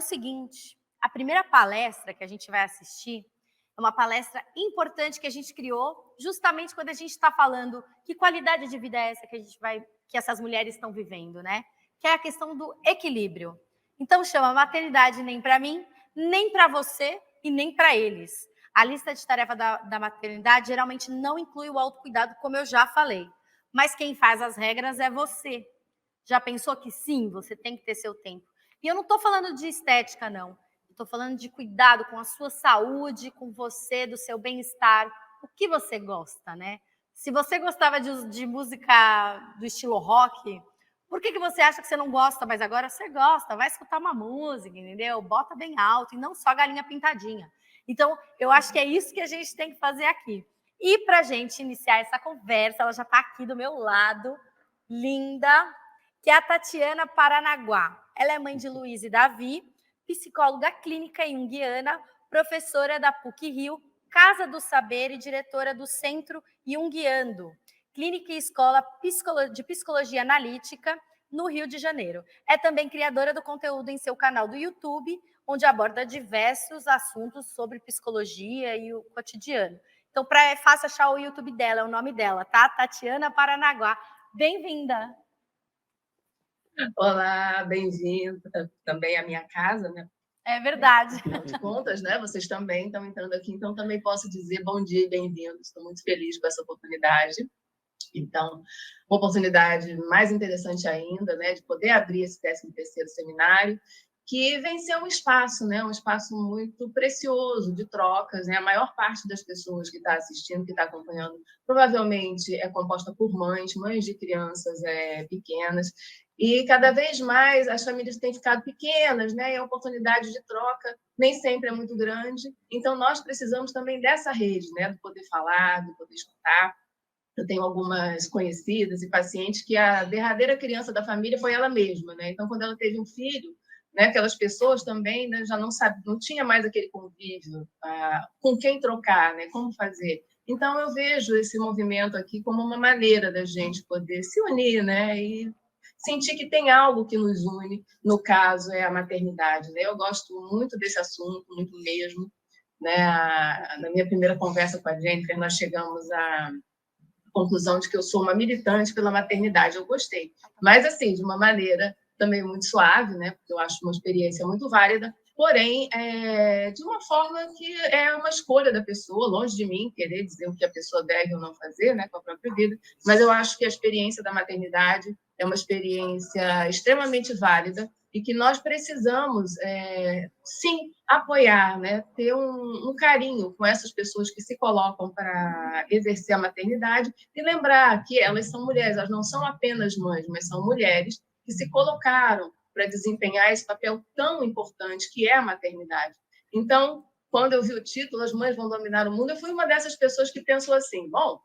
seguinte, a primeira palestra que a gente vai assistir é uma palestra importante que a gente criou justamente quando a gente está falando que qualidade de vida é essa que essas mulheres estão vivendo, né? Que é a questão do equilíbrio. Então chama maternidade nem para mim, nem para você e nem para eles. A lista de tarefa da maternidade geralmente não inclui o autocuidado, como eu já falei. Mas quem faz as regras é você. Já pensou que sim, você tem que ter seu tempo? E eu não estou falando de estética, não. Estou falando de cuidado com a sua saúde, com você, do seu bem-estar. O que você gosta, né? Se você gostava de música do estilo rock, por que você acha que você não gosta, mas agora você gosta? Vai escutar uma música, entendeu? Bota bem alto e não só galinha pintadinha. Então, eu acho que é isso que a gente tem que fazer aqui. E para a gente iniciar essa conversa, ela já está aqui do meu lado, linda, que é a Tatiana Paranaguá. Ela é mãe de Luiz e Davi, psicóloga clínica junguiana, professora da PUC-Rio, Casa do Saber e diretora do Centro Junguiando, clínica e escola de psicologia analítica no Rio de Janeiro. É também criadora do conteúdo em seu canal do YouTube, onde aborda diversos assuntos sobre psicologia e o cotidiano. Então, é fácil achar o YouTube dela, é o nome dela, tá? Tatiana Paranaguá. Bem-vinda! Olá, bem-vindo também à minha casa, né? É verdade. Afinal de contas, né? Vocês também estão entrando aqui, então também posso dizer bom dia e bem-vindos. Estou muito feliz com essa oportunidade. Então, uma oportunidade mais interessante ainda, né, de poder abrir esse 13º seminário, que vem ser um espaço, né, um espaço muito precioso de trocas, né? A maior parte das pessoas que está assistindo, que está acompanhando, provavelmente é composta por mães de crianças pequenas, e cada vez mais as famílias têm ficado pequenas, né, e a oportunidade de troca nem sempre é muito grande. Então, nós precisamos também dessa rede, né, do poder falar, do poder escutar. Eu tenho algumas conhecidas e pacientes que a derradeira criança da família foi ela mesma, né? Então, quando ela teve um filho, né, aquelas pessoas também, né, já não tinha mais aquele convívio, com quem trocar, né, como fazer. Então, eu vejo esse movimento aqui como uma maneira da gente poder se unir, né, e sentir que tem algo que nos une, no caso é a maternidade, né? Eu gosto muito desse assunto, muito mesmo, né? Na minha primeira conversa com a Jennifer, nós chegamos à conclusão de que eu sou uma militante pela maternidade. Eu gostei, mas assim, de uma maneira também muito suave, né? Porque eu acho uma experiência muito válida, porém, de uma forma que é uma escolha da pessoa, longe de mim querer dizer o que a pessoa deve ou não fazer, né, com a própria vida, mas eu acho que a experiência da maternidade é uma experiência extremamente válida e que nós precisamos, sim, apoiar, né? Ter um carinho com essas pessoas que se colocam para exercer a maternidade e lembrar que elas são mulheres, elas não são apenas mães, mas são mulheres que se colocaram para desempenhar esse papel tão importante que é a maternidade. Então, quando eu vi o título, As Mães Vão Dominar o Mundo, eu fui uma dessas pessoas que pensou assim, bom,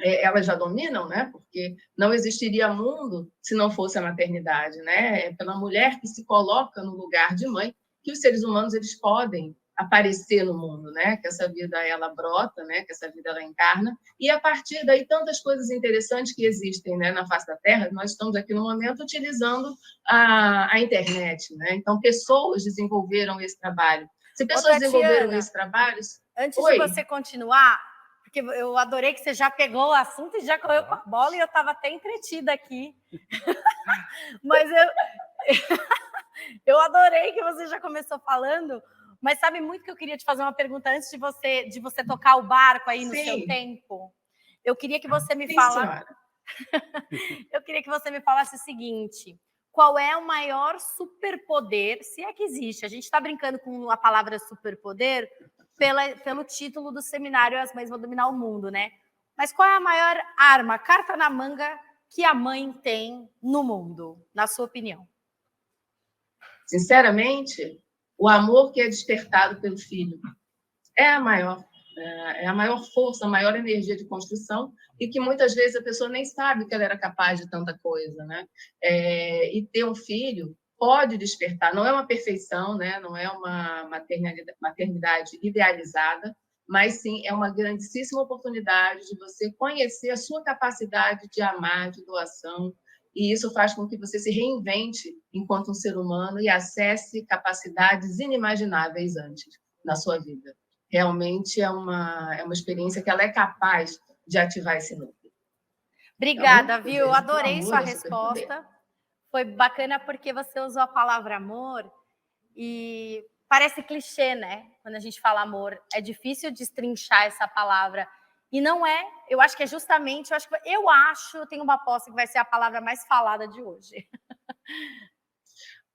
elas já dominam, né? Porque não existiria mundo se não fosse a maternidade, né? É pela mulher que se coloca no lugar de mãe que os seres humanos eles podem aparecer no mundo, né? Que essa vida ela brota, né? Que essa vida ela encarna e a partir daí tantas coisas interessantes que existem, né? Na face da Terra. Nós estamos aqui no momento utilizando a internet, né? Então pessoas desenvolveram esse trabalho. Se Ô, pessoas desenvolveram Tatiana, esse trabalho, antes de oi. você continuar, porque eu adorei que você já pegou o assunto e já correu com a bola e eu estava até entretida aqui. Mas eu adorei que você já começou falando, mas sabe muito que eu queria te fazer uma pergunta antes de você tocar o barco aí no seu Sim, tempo? Eu queria que você me sim, falasse. senhora. Eu queria que você me falasse o seguinte: qual é o maior superpoder, se é que existe? A gente está brincando com a palavra superpoder pelo título do seminário As Mães Vão Dominar o Mundo, né? Mas qual é a maior arma, carta na manga que a mãe tem no mundo, na sua opinião? Sinceramente, o amor que é despertado pelo filho é a maior, é a maior força, a maior energia de construção e que muitas vezes a pessoa nem sabe que ela era capaz de tanta coisa, né? E ter um filho pode despertar, não é uma perfeição, né? Não é uma maternidade idealizada, mas sim é uma grandíssima oportunidade de você conhecer a sua capacidade de amar, de doação, e isso faz com que você se reinvente enquanto um ser humano e acesse capacidades inimagináveis antes na sua vida. Realmente é uma experiência que ela é capaz de ativar esse núcleo. Obrigada, viu? Eu adorei amor sua é superpoder. resposta. Foi bacana porque você usou a palavra amor e parece clichê, né? Quando a gente fala amor, é difícil destrinchar essa palavra. E não é, eu acho que é justamente, eu tenho uma aposta que vai ser a palavra mais falada de hoje.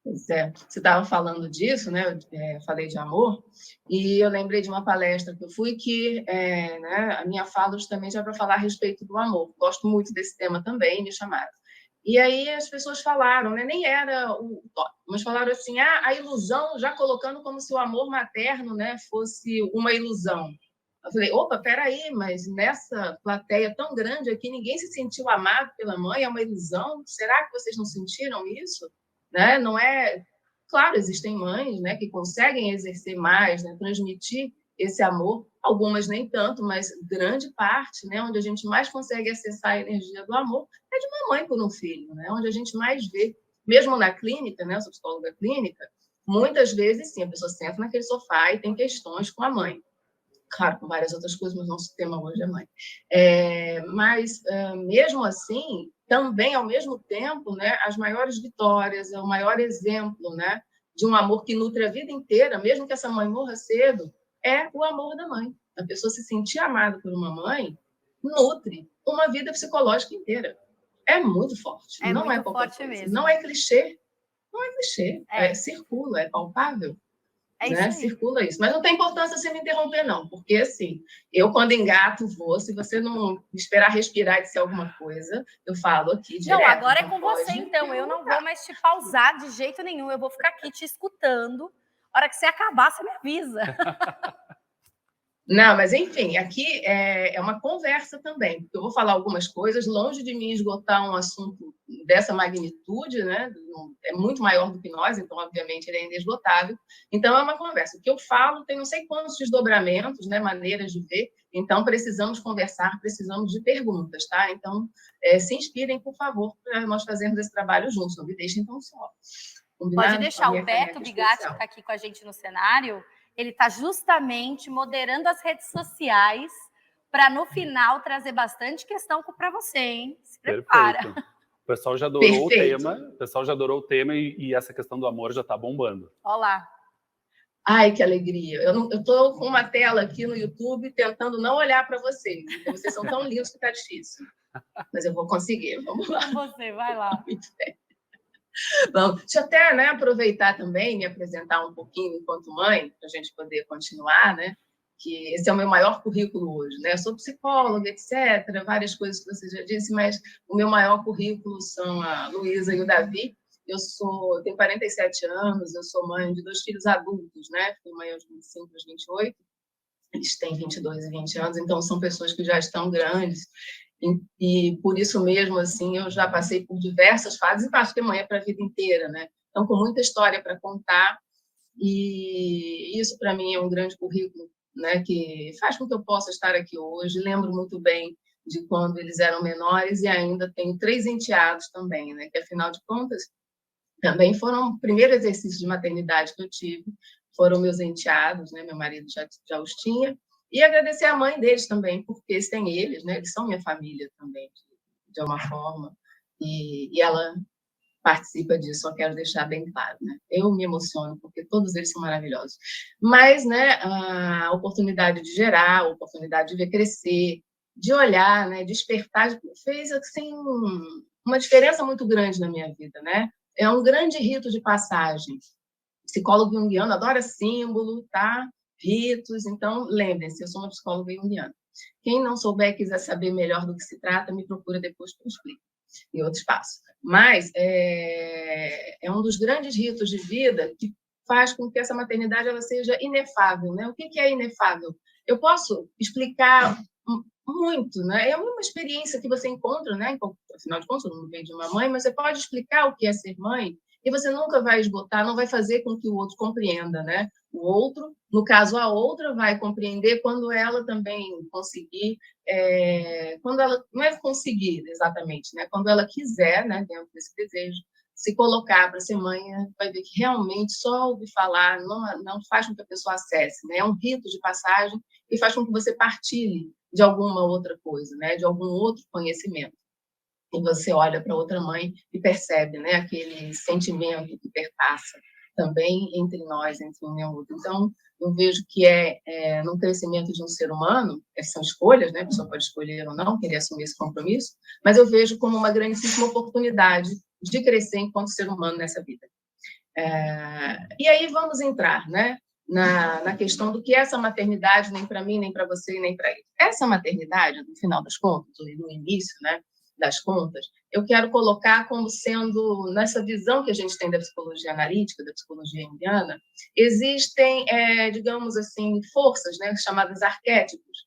Pois é. Você estava falando disso, né? Eu falei de amor, e eu lembrei de uma palestra que eu fui que né, a minha fala justamente é para falar a respeito do amor. Gosto muito desse tema também, me chamaram. E aí as pessoas falaram, né, nem era o tópico, mas falaram assim, a ilusão, já colocando como se o amor materno, né, fosse uma ilusão. Eu falei, opa, peraí, mas nessa plateia tão grande aqui, ninguém se sentiu amado pela mãe, é uma ilusão? Será que vocês não sentiram isso? Né? Não é... Claro, existem mães, né, que conseguem exercer mais, né, transmitir esse amor, algumas nem tanto, mas grande parte, né, onde a gente mais consegue acessar a energia do amor é de uma mãe por um filho, né, onde a gente mais vê, mesmo na clínica, né, eu sou psicóloga clínica, muitas vezes, sim, a pessoa senta naquele sofá e tem questões com a mãe. Claro, com várias outras coisas, mas nosso tema hoje é mãe. Mas, mesmo assim, também, ao mesmo tempo, né, as maiores vitórias, é o maior exemplo, né, de um amor que nutre a vida inteira, mesmo que essa mãe morra cedo, é o amor da mãe. A pessoa se sentir amada por uma mãe nutre uma vida psicológica inteira. É muito forte, É não é muito qualquer forte coisa. mesmo. Não é clichê, não é clichê. É. Circula, é palpável. É Né? isso aí. Circula isso. Mas não tem importância você me interromper, não, porque assim, eu quando engato vou, se você não esperar respirar e dizer alguma coisa, eu falo aqui direto. Não, agora então é com você, então. Eu não vou mais te pausar de jeito nenhum. Eu vou ficar aqui te escutando. A hora que você acabar, você me avisa. Não, mas enfim, aqui é uma conversa também, porque eu vou falar algumas coisas, longe de mim esgotar um assunto dessa magnitude, né? É muito maior do que nós, então, obviamente, ele é inesgotável. Então, é uma conversa. O que eu falo tem não sei quantos desdobramentos, né? Maneiras de ver, então precisamos conversar, precisamos de perguntas, tá? Então, se inspirem, por favor, para nós fazermos esse trabalho juntos, não me deixem tão só. Combinado? Pode deixar. O Beto Bigatti, que está aqui com a gente no cenário, ele está justamente moderando as redes sociais para, no final, trazer bastante questão para você, hein? Se prepara. Perfeito. O pessoal já adorou o tema, e essa questão do amor já está bombando. Olha lá. Ai, que alegria. Eu estou com uma tela aqui no YouTube tentando não olhar para vocês. Então, vocês são tão lindos que está difícil. Mas eu vou conseguir. Vamos lá. Você, vai lá. Muito bem. Bom, deixa eu até, né, aproveitar também, me apresentar um pouquinho enquanto mãe, para a gente poder continuar, né? Que esse é o meu maior currículo hoje, né? Eu sou psicóloga, etc., várias coisas que você já disse, mas o meu maior currículo são a Luísa e o Davi. Tenho 47 anos, eu sou mãe de 2 filhos adultos, né? Fui mãe aos 25, aos 28. Eles têm 22 e 20 anos, então são pessoas que já estão grandes. E por isso mesmo, assim, eu já passei por diversas fases e passo de mãe para a vida inteira, né? Então, com muita história para contar, e isso, para mim, é um grande currículo, né, que faz com que eu possa estar aqui hoje. Lembro muito bem de quando eles eram menores e ainda tenho 3 enteados também, né, que, afinal de contas, também foram o primeiro exercício de maternidade que eu tive, foram meus enteados, né, meu marido já os tinha, e agradecer a mãe deles também, porque sem eles, né, eles são minha família também, de uma forma, e ela participa disso, só quero deixar bem claro, né? Eu me emociono, porque todos eles são maravilhosos. Mas, né, a oportunidade de gerar, a oportunidade de ver crescer, de olhar, né, despertar, fez, assim, uma diferença muito grande na minha vida, né? É um grande rito de passagem. Psicólogo junguiano adora símbolo, tá? Ritos, então, lembrem-se, eu sou uma psicóloga junguiana. Quem não souber e quiser saber melhor do que se trata, me procura depois que eu explico, em outro espaço. Mas é um dos grandes ritos de vida que faz com que essa maternidade ela seja inefável, né? O que é inefável? Eu posso explicar muito, né? É uma experiência que você encontra, né? Afinal de contas, eu não veio de uma mãe, mas você pode explicar o que é ser mãe e você nunca vai esgotar, não vai fazer com que o outro compreenda, né? o outro. No caso, a outra vai compreender quando ela também conseguir, quando ela não é conseguir exatamente, né? Quando ela quiser, né, dentro desse desejo, se colocar para ser mãe, vai ver que realmente só ouvir falar não faz com que a pessoa acesse, né? É um rito de passagem e faz com que você partilhe de alguma outra coisa, né? De algum outro conhecimento. E você olha para outra mãe e percebe, né, aquele sentimento que perpassa também entre nós, entre um e outro. Então, eu vejo que no crescimento de um ser humano, são escolhas, né, a pessoa pode escolher ou não, querer assumir esse compromisso, mas eu vejo como uma grandíssima oportunidade de crescer enquanto ser humano nessa vida. E aí vamos entrar, né, na questão do que é essa maternidade, nem para mim, nem para você, nem para ele. Essa maternidade, no final das contas, no início, né, das contas, eu quero colocar como sendo, nessa visão que a gente tem da psicologia analítica, da psicologia junguiana, existem, digamos assim, forças, né, chamadas arquétipos,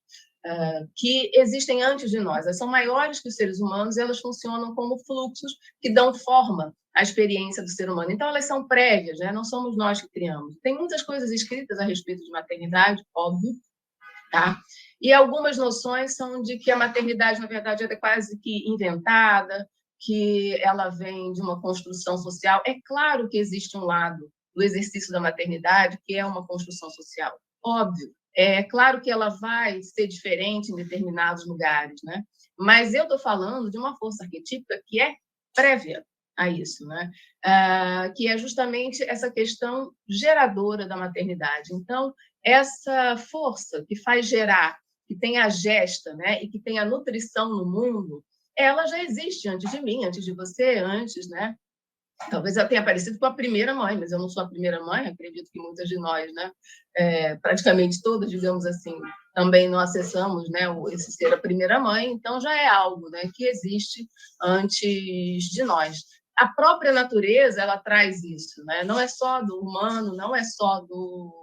que existem antes de nós. Elas são maiores que os seres humanos e elas funcionam como fluxos que dão forma à experiência do ser humano. Então, elas são prévias, né? Não somos nós que criamos. Tem muitas coisas escritas a respeito de maternidade, óbvio, tá? E algumas noções são de que a maternidade, na verdade, é quase que inventada, que ela vem de uma construção social. É claro que existe um lado do exercício da maternidade que é uma construção social, óbvio. É claro que ela vai ser diferente em determinados lugares, né? Mas eu estou falando de uma força arquetípica que é prévia a isso, né? Que é justamente essa questão geradora da maternidade. Então, essa força que faz gerar, que tem a gesta, né? E que tem a nutrição no mundo, ela já existe antes de mim, antes de você, antes, né? Talvez ela tenha aparecido com a primeira mãe, mas eu não sou a primeira mãe, acredito que muitas de nós, né? Praticamente todas, digamos assim, também não acessamos, né, esse ser a primeira mãe, então já é algo, né, que existe antes de nós. A própria natureza, ela traz isso, né? Não é só do humano, não é só do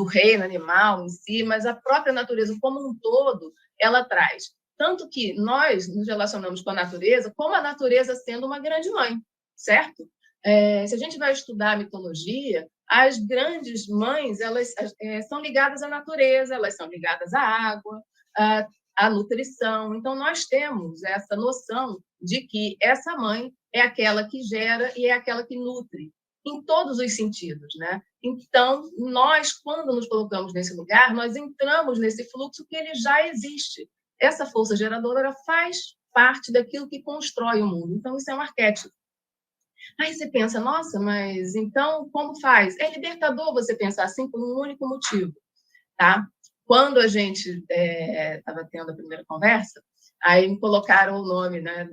reino animal em si, mas a própria natureza como um todo, ela traz. Tanto que nós nos relacionamos com a natureza como a natureza sendo uma grande mãe, certo? Se a gente vai estudar a mitologia, as grandes mães, elas são ligadas à natureza, elas são ligadas à água, à nutrição. Então, nós temos essa noção de que essa mãe é aquela que gera e é aquela que nutre, em todos os sentidos, né? Então, nós, quando nos colocamos nesse lugar, nós entramos nesse fluxo que ele já existe. Essa força geradora faz parte daquilo que constrói o mundo. Então, isso é um arquétipo. Aí você pensa, nossa, mas então como faz? É libertador você pensar assim por um único motivo, tá? Quando a gente estava tendo a primeira conversa, aí me colocaram o nome, né,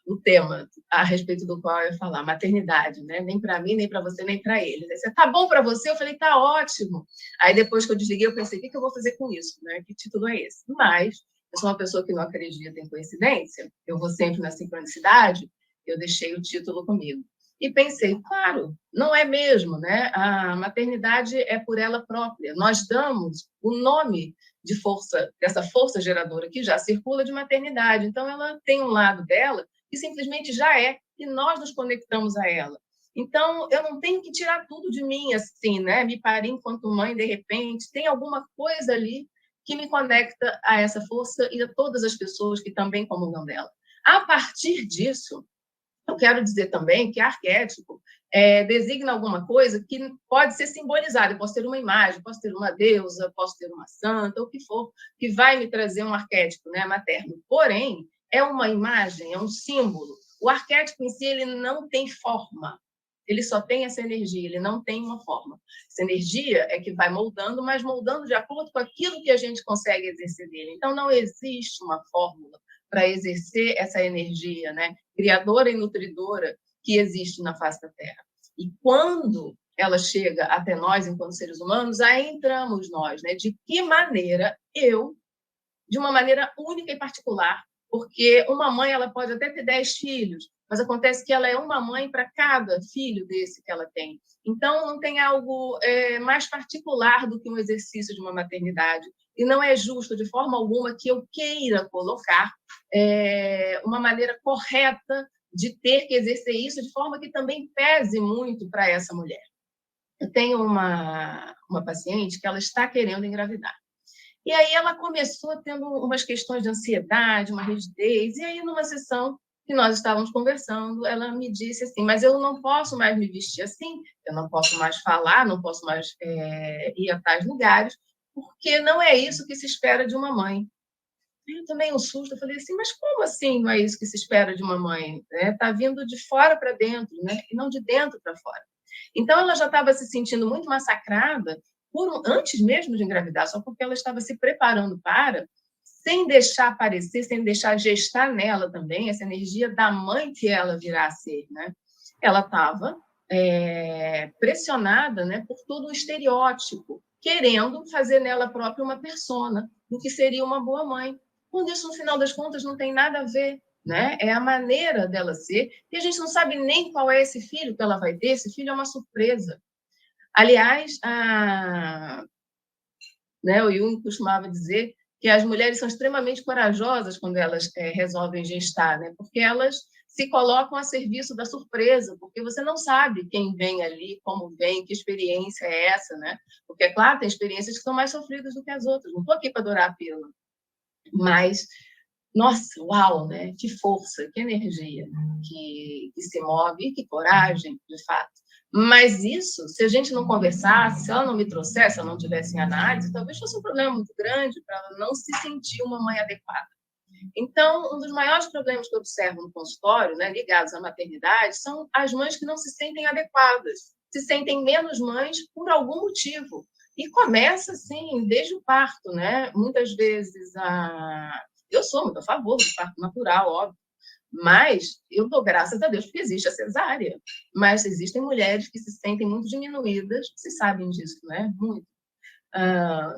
o tema a respeito do qual eu ia falar, maternidade, né? Nem para mim, nem para você, nem para eles. Aí você, tá bom para você? Eu falei, tá ótimo. Aí depois que eu desliguei, eu pensei, o que eu vou fazer com isso, né? Que título é esse? Mas eu sou uma pessoa que não acredita em coincidência, eu vou sempre na sincronicidade, eu deixei o título comigo. E pensei, claro, não é mesmo, né? A maternidade é por ela própria. Nós damos o nome de força, dessa força geradora que já circula de maternidade. Então, ela tem um lado dela que simplesmente já é, e nós nos conectamos a ela. Então, eu não tenho que tirar tudo de mim, assim, né? Me parei enquanto mãe, de repente, tem alguma coisa ali que me conecta a essa força e a todas as pessoas que também comungam dela. A partir disso, eu quero dizer também que arquétipo designa alguma coisa que pode ser simbolizada. Eu posso ter uma imagem, posso ter uma deusa, posso ter uma santa, o que for, que vai me trazer um arquétipo, né, materno. Porém, é uma imagem, é um símbolo. O arquétipo em si ele não tem forma. Ele só tem essa energia, ele não tem uma forma. Essa energia é que vai moldando, mas moldando de acordo com aquilo que a gente consegue exercer dele. Então, não existe uma fórmula para exercer essa energia, né, criadora e nutridora que existe na face da Terra. E quando ela chega até nós, enquanto seres humanos, aí entramos nós, né? De que maneira de uma maneira única e particular, porque uma mãe ela pode até ter 10 filhos, mas acontece que ela é uma mãe para cada filho desse que ela tem. Então, não tem algo mais particular do que um exercício de uma maternidade. E não é justo, de forma alguma, que eu queira colocar uma maneira correta de ter que exercer isso, de forma que também pese muito para essa mulher. eu tenho uma paciente que ela está querendo engravidar. E aí ela começou tendo umas questões de ansiedade, uma rigidez, e aí numa sessão que nós estávamos conversando, ela me disse assim, mas eu não posso mais me vestir assim, eu não posso mais falar, não posso mais ir a tais lugares, porque não é isso que se espera de uma mãe. Eu tomei um susto, eu falei assim, mas como assim não é isso que se espera de uma mãe? Está vindo de fora para dentro, né? E não de dentro para fora. Então, ela já estava se sentindo muito massacrada antes mesmo de engravidar, só porque ela estava se preparando para, sem deixar aparecer, sem deixar gestar nela também essa energia da mãe que ela virá a ser. Né? Ela estava pressionada, né, por todo o estereótipo, querendo fazer nela própria uma persona do que seria uma boa mãe. Quando isso, no final das contas, não tem nada a ver. Né? É a maneira dela ser, e a gente não sabe nem qual é esse filho que ela vai ter, esse filho é uma surpresa. Aliás, o Jung costumava dizer que as mulheres são extremamente corajosas quando elas resolvem gestar, né? Porque elas se colocam a serviço da surpresa, porque você não sabe quem vem ali, como vem, que experiência é essa, né? Porque, é claro, tem experiências que são mais sofridas do que as outras, não estou aqui para dourar a pílula, mas nossa, uau, né? Que força, que energia que se move, e que coragem, de fato. Mas isso, se a gente não conversasse, se ela não me trouxesse, se ela não tivesse em análise, talvez fosse um problema muito grande para ela não se sentir uma mãe adequada. Então, um dos maiores problemas que eu observo no consultório, né, ligados à maternidade, são as mães que não se sentem adequadas, se sentem menos mães por algum motivo. E começa, assim, desde o parto, né? Muitas vezes eu sou muito a favor do parto natural, óbvio, mas eu dou graças a Deus porque existe a cesárea. Mas existem mulheres que se sentem muito diminuídas, vocês sabem disso, né? Muito.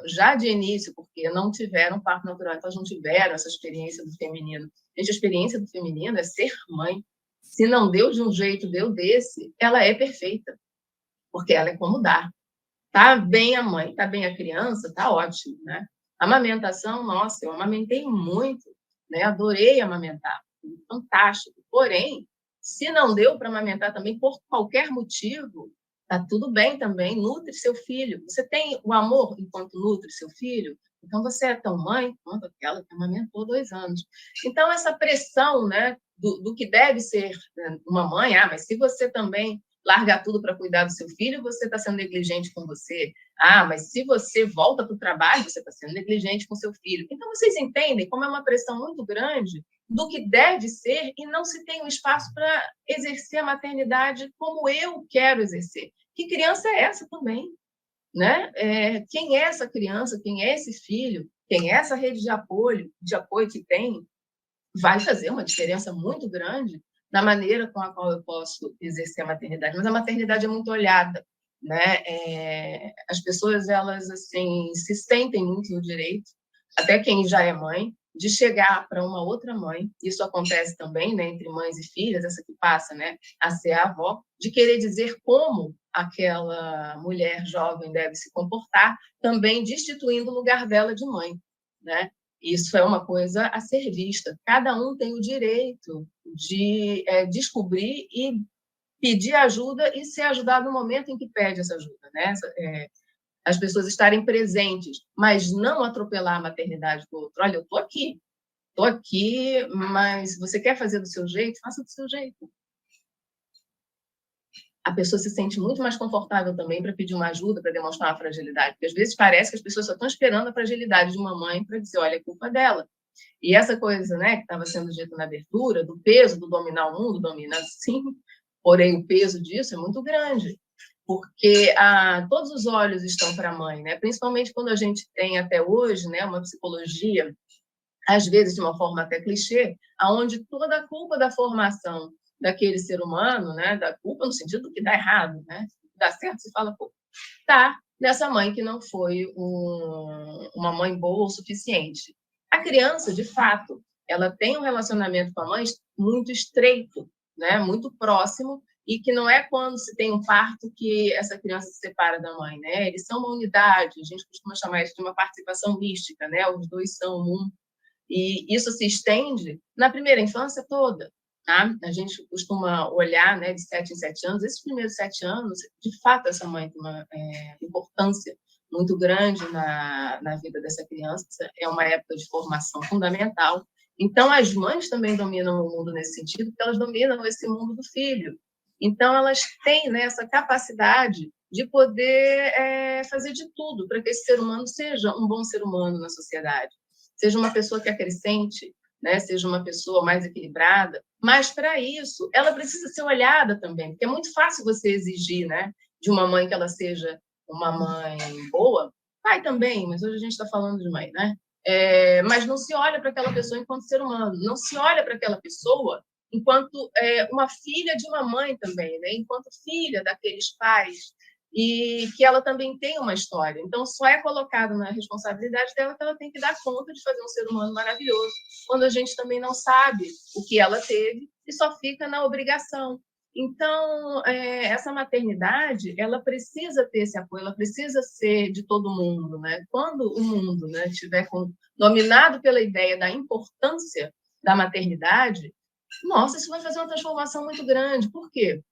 Já de início, porque não tiveram parto natural, então elas não tiveram essa experiência do feminino. Gente, a experiência do feminino é ser mãe. Se não deu de um jeito, deu desse, ela é perfeita, porque ela é como dar. Tá bem a mãe, tá bem a criança, tá ótimo, né? Amamentação, nossa, eu amamentei muito, né? Adorei amamentar, fantástico. Porém, se não deu para amamentar também por qualquer motivo, tá tudo bem também, nutre seu filho. Você tem o amor enquanto nutre seu filho, então você é tão mãe quanto aquela que amamentou 2 anos. Então, essa pressão, né, do que deve ser uma mãe, mas se você também largar tudo para cuidar do seu filho, você está sendo negligente com você. Mas se você volta para o trabalho, você está sendo negligente com seu filho. Então, vocês entendem como é uma pressão muito grande do que deve ser e não se tem um espaço para exercer a maternidade como eu quero exercer. Que criança é essa também? Né? Quem é essa criança? Quem é esse filho? Quem é essa rede de apoio que tem? Vai fazer uma diferença muito grande na maneira com a qual eu posso exercer a maternidade. Mas a maternidade é muito olhada, né? As pessoas, elas, assim, se sentem muito no direito, até quem já é mãe, de chegar para uma outra mãe, isso acontece também, né, entre mães e filhas, essa que passa, né, a ser a avó, de querer dizer como aquela mulher jovem deve se comportar, também destituindo o lugar dela de mãe, né? Isso é uma coisa a ser vista. Cada um tem o direito de descobrir e pedir ajuda e ser ajudado no momento em que pede essa ajuda, né? As pessoas estarem presentes, mas não atropelar a maternidade do outro. Olha, eu estou aqui, mas você quer fazer do seu jeito? Faça do seu jeito. A pessoa se sente muito mais confortável também para pedir uma ajuda, para demonstrar uma fragilidade, porque às vezes parece que as pessoas só estão esperando a fragilidade de uma mãe para dizer, olha, é culpa dela. E essa coisa, né, que estava sendo dita na abertura, do peso do dominar o mundo, domina sim, porém o peso disso é muito grande, porque todos os olhos estão para a mãe, né? Principalmente quando a gente tem até hoje, né, uma psicologia, às vezes de uma forma até clichê, aonde toda a culpa da formação daquele ser humano, né, da culpa no sentido do que dá errado, né, dá certo, se fala pouco, tá nessa mãe que não foi uma mãe boa o suficiente. A criança, de fato, ela tem um relacionamento com a mãe muito estreito, né, muito próximo, e que não é quando se tem um parto que essa criança se separa da mãe, né? Eles são uma unidade, a gente costuma chamar isso de uma participação mística, né? Os dois são um. E isso se estende na primeira infância toda. tá? A gente costuma olhar, né, de 7 em 7 anos. Esses primeiros 7 anos, de fato, essa mãe tem uma importância muito grande na vida dessa criança. É uma época de formação fundamental. Então, as mães também dominam o mundo nesse sentido, porque elas dominam esse mundo do filho. Então, elas têm, né, essa capacidade de poder fazer de tudo para que esse ser humano seja um bom ser humano na sociedade, seja uma pessoa que acrescente, né, seja uma pessoa mais equilibrada. Mas, para isso, ela precisa ser olhada também, porque é muito fácil você exigir, né, de uma mãe que ela seja uma mãe boa, pai também, mas hoje a gente está falando de mãe, né? Mas não se olha para aquela pessoa enquanto ser humano, não se olha para aquela pessoa enquanto uma filha de uma mãe também, né? Enquanto filha daqueles pais, e que ela também tem uma história. Então, só é colocado na responsabilidade dela que ela tem que dar conta de fazer um ser humano maravilhoso, quando a gente também não sabe o que ela teve e só fica na obrigação. Então, essa maternidade, ela precisa ter esse apoio, ela precisa ser de todo mundo, né? Quando o mundo, né, estiver dominado pela ideia da importância da maternidade, nossa, isso vai fazer uma transformação muito grande. Por quê?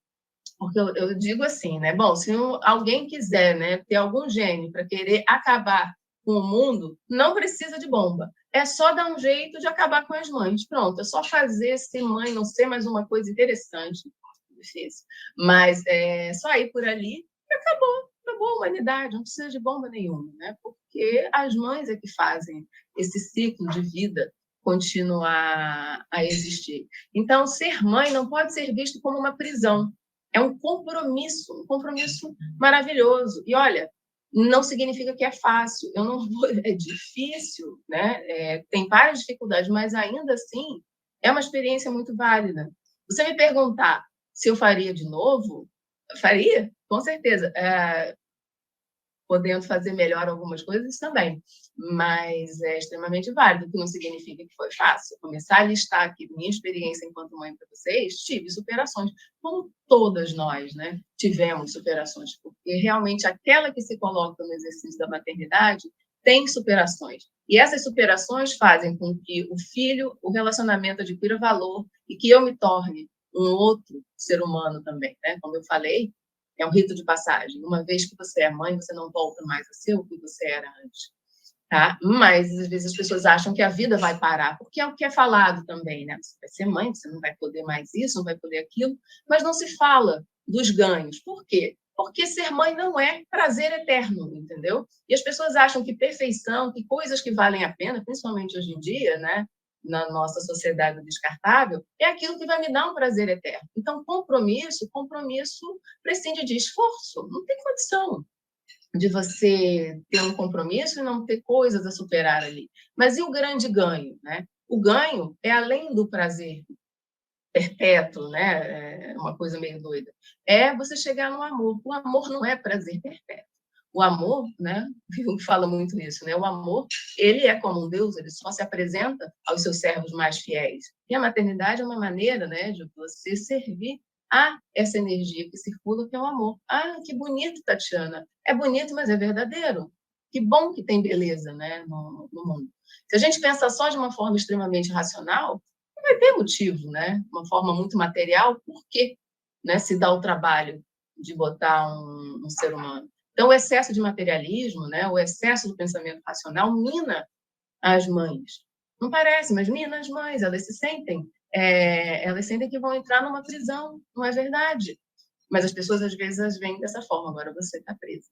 Porque eu digo assim, né? Bom, se alguém quiser, né, ter algum gênio para querer acabar com o mundo, não precisa de bomba. É só dar um jeito de acabar com as mães. Pronto, é só fazer ser mãe, não ser mais uma coisa interessante. Difícil. Mas é só ir por ali e acabou a humanidade, não precisa de bomba nenhuma, né? Porque as mães é que fazem esse ciclo de vida continuar a existir. Então, ser mãe não pode ser visto como uma prisão. É um compromisso maravilhoso. E olha, não significa que é fácil. Eu não vou, é difícil, né? Tem várias dificuldades, mas ainda assim é uma experiência muito válida. Você me perguntar se eu faria de novo, eu faria, com certeza. Podendo fazer melhor algumas coisas também, mas é extremamente válido, o que não significa que foi fácil. Começar a listar aqui minha experiência enquanto mãe para vocês, tive superações, como todas nós, né? Tivemos superações, porque realmente aquela que se coloca no exercício da maternidade tem superações. E essas superações fazem com que o filho, o relacionamento adquira valor e que eu me torne um outro ser humano também, né? Como eu falei, é um rito de passagem. Uma vez que você é mãe, você não volta mais a ser o que você era antes. Tá? Mas, às vezes, as pessoas acham que a vida vai parar, porque é o que é falado também, né? Você vai ser mãe, você não vai poder mais isso, não vai poder aquilo, mas não se fala dos ganhos. Por quê? Porque ser mãe não é prazer eterno, entendeu? E as pessoas acham que perfeição, que coisas que valem a pena, principalmente hoje em dia, né? Na nossa sociedade descartável, é aquilo que vai me dar um prazer eterno. Então, compromisso prescinde de esforço. Não tem condição de você ter um compromisso e não ter coisas a superar ali. Mas e o grande ganho, né? O ganho é além do prazer perpétuo, né? É uma coisa meio doida. É você chegar no amor. O amor não é prazer perpétuo. O amor, né? O fala muito isso, né? O amor, ele é como um Deus, ele só se apresenta aos seus servos mais fiéis. E a maternidade é uma maneira, né, de você servir a essa energia que circula, que é o amor. Ah, que bonito, Tatiana. É bonito, mas é verdadeiro. Que bom que tem beleza, né, no mundo. Se a gente pensar só de uma forma extremamente racional, não vai ter motivo, né? Uma forma muito material, por quê, né, se dá o trabalho de botar um ser humano? Então, o excesso de materialismo, né, o excesso do pensamento racional mina as mães. Não parece, mas mina as mães, elas sentem que vão entrar numa prisão, não é verdade? Mas as pessoas, às vezes, as veem dessa forma. Agora você está presa.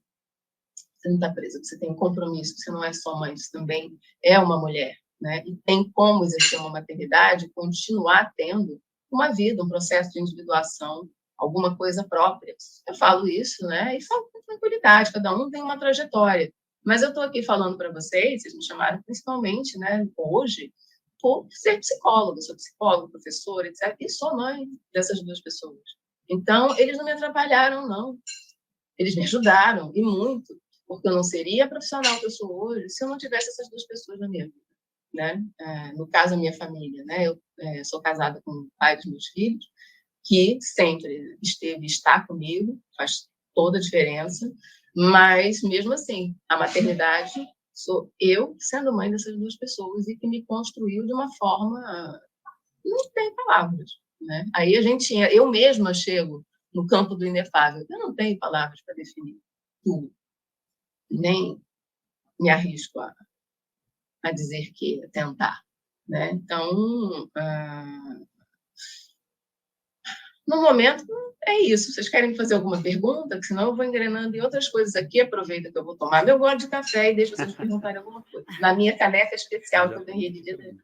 Você não está presa, você tem um compromisso, você não é só mãe, você também é uma mulher, né? E tem como exercer uma maternidade, continuar tendo uma vida, um processo de individuação, alguma coisa própria. Eu falo isso, né? E falo com tranquilidade, cada um tem uma trajetória. Mas eu estou aqui falando para vocês me chamaram principalmente, né, hoje, por ser psicóloga, sou psicóloga, professora, etc. E sou mãe dessas duas pessoas. Então, eles não me atrapalharam, não. Eles me ajudaram, e muito, porque eu não seria a profissional que eu sou hoje se eu não tivesse essas duas pessoas na minha vida, né? No caso, a minha família, né? Eu sou casada com o pai dos meus filhos, que sempre esteve e está comigo, faz toda a diferença, mas, mesmo assim, a maternidade sou eu sendo mãe dessas duas pessoas e que me construiu de uma forma... Não tem palavras. né? Aí eu mesma chego no campo do inefável. Eu não tenho palavras para definir tudo, nem me arrisco a dizer que tentar, né? Então, no momento, é isso. Vocês querem fazer alguma pergunta? Que senão eu vou engrenando em outras coisas aqui. Aproveita que eu vou tomar meu gole de café e deixa vocês perguntarem alguma coisa. Na minha caneca especial que eu ganhei de dia dele.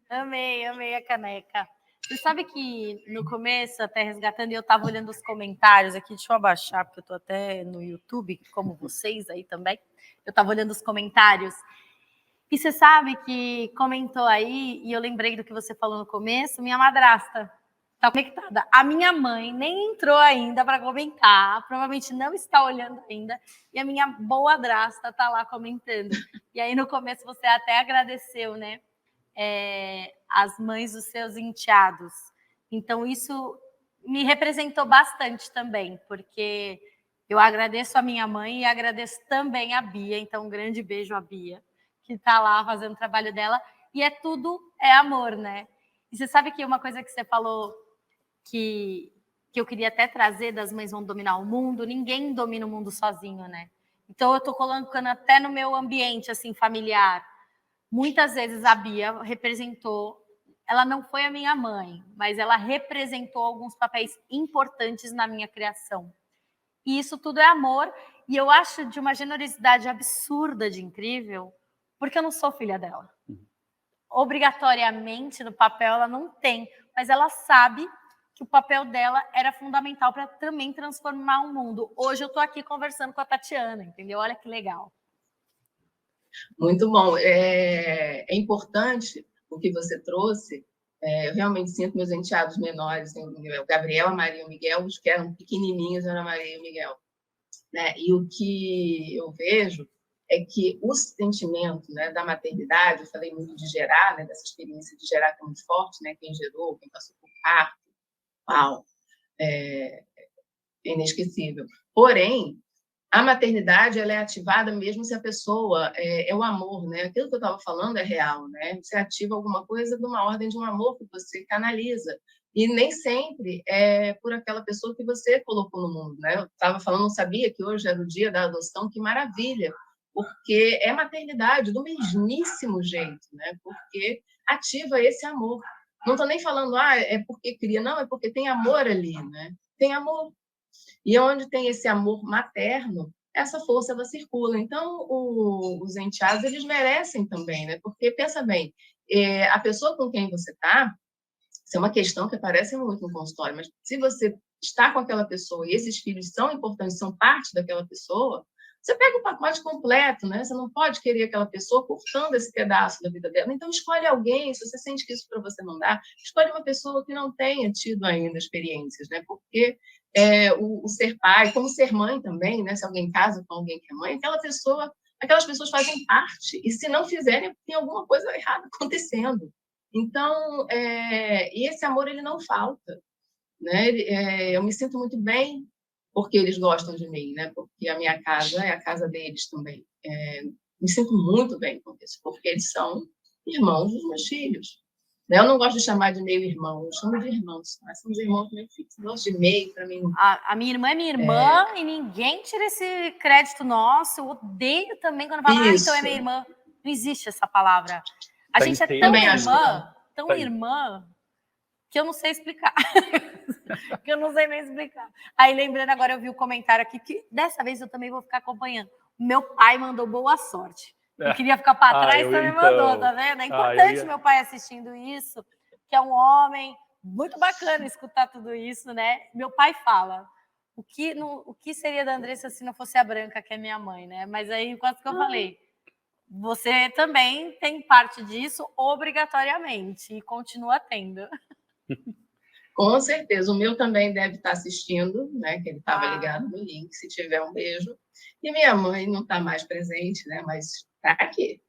Amei a caneca. Você sabe que no começo, até resgatando, eu estava olhando os comentários aqui, deixa eu abaixar, porque eu estou até no YouTube, como vocês aí também. Eu estava olhando os comentários. E você sabe que comentou aí, e eu lembrei do que você falou no começo, minha madrasta está conectada. A minha mãe nem entrou ainda para comentar, provavelmente não está olhando ainda, e a minha boadrasta está lá comentando. E aí no começo você até agradeceu, né? As mães dos seus enteados. Então isso me representou bastante também, porque eu agradeço a minha mãe e agradeço também a Bia. Então um grande beijo à Bia, que está lá fazendo o trabalho dela, e tudo é amor, né? E você sabe que uma coisa que você falou que eu queria até trazer das mães vão dominar o mundo, ninguém domina o mundo sozinho, né? Então eu estou colocando até no meu ambiente assim familiar. Muitas vezes a Bia representou, ela não foi a minha mãe, mas ela representou alguns papéis importantes na minha criação. E isso tudo é amor, e eu acho de uma generosidade absurda de incrível, porque eu não sou filha dela. Obrigatoriamente no papel ela não tem, mas ela sabe que o papel dela era fundamental para também transformar o mundo. Hoje eu estou aqui conversando com a Tatiana, entendeu? Olha que legal. Muito bom. É importante o que você trouxe. Eu realmente sinto meus enteados menores, o Gabriel, a Maria e o Miguel, os que eram pequenininhos, eram a Maria e o Miguel. Né? E o que eu vejo é que o sentimento, né, da maternidade, eu falei muito de gerar, né, dessa experiência de gerar que é muito forte, né, quem gerou, quem passou por parto, uau, é inesquecível. Porém, a maternidade ela é ativada mesmo se a pessoa é o amor, né? Aquilo que eu estava falando é real, né? Você ativa alguma coisa de uma ordem de um amor que você canaliza. E nem sempre é por aquela pessoa que você colocou no mundo, né? Eu estava falando, não sabia que hoje era o dia da adoção, que maravilha, porque é maternidade do mesmíssimo jeito, né? Porque ativa esse amor. Não estou nem falando, é porque cria, não, é porque tem amor ali, né? Tem amor. E onde tem esse amor materno, essa força ela circula. Então, os enteados, eles merecem também, né? Porque, pensa bem, a pessoa com quem você está, isso é uma questão que aparece muito no consultório, mas se você está com aquela pessoa e esses filhos são importantes, são parte daquela pessoa, você pega o pacote completo, né? Você não pode querer aquela pessoa cortando esse pedaço da vida dela. Então, escolhe alguém, se você sente que isso para você não dá, escolhe uma pessoa que não tenha tido ainda experiências, né? Porque o ser pai, como ser mãe também, né? Se alguém casa com alguém que é mãe, aquelas pessoas fazem parte, e se não fizerem, tem alguma coisa errada acontecendo. Então, e esse amor, ele não falta, né? Eu me sinto muito bem porque eles gostam de mim, né? Porque a minha casa é a casa deles também. Me sinto muito bem com isso, porque eles são irmãos dos meus filhos. Eu não gosto de chamar de meio-irmão, eu chamo de irmãos. Mas são os irmãos do meu filho. Eu gosto de meio, para mim. A minha irmã é minha irmã e ninguém tira esse crédito nosso. Eu odeio também quando fala, então é minha irmã. Não existe essa palavra. A gente é tão irmã, que eu não sei explicar. Que eu não sei nem explicar. Aí, lembrando agora, eu vi o comentário aqui, que dessa vez eu também vou ficar acompanhando. Meu pai mandou boa sorte. Eu queria ficar para trás, também mandou, tá vendo? É importante meu pai assistindo isso, que é um homem muito bacana escutar tudo isso, né? Meu pai fala, o que seria da Andressa se não fosse a Branca, que é minha mãe, né? Mas aí, quase que eu falei, você também tem parte disso obrigatoriamente, e continua tendo. Com certeza, o meu também deve estar assistindo, né? Que ele estava ligado no link, se tiver um beijo. E minha mãe não está mais presente, né? Mas está aqui.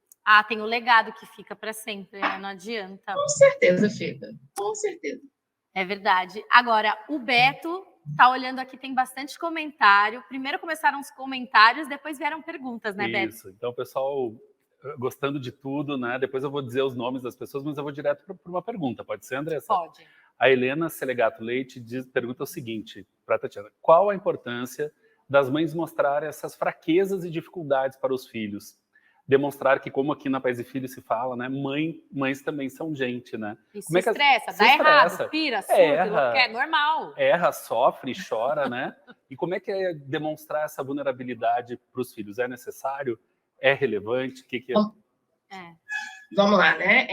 Tem o legado que fica para sempre, né? Não adianta. Com certeza fica, com certeza. É verdade. Agora, o Beto está olhando aqui, tem bastante comentário. Primeiro começaram os comentários, depois vieram perguntas, né, Beto? Isso. Então, o pessoal gostando de tudo, né? Depois eu vou dizer os nomes das pessoas, mas eu vou direto para uma pergunta. Pode ser, Andressa? Pode. A Helena Selegato Leite pergunta o seguinte para a Tatiana: qual a importância das mães mostrarem essas fraquezas e dificuldades para os filhos? Demonstrar que, como aqui na Pais e Filhos se fala, né, mães também são gente, né? E Como é que estressa, se dá estressa, errado, pira, surta, erra, é normal. Erra, sofre, chora, né? E como é que é demonstrar essa vulnerabilidade para os filhos? É necessário? É relevante? O que é? Vamos lá, né?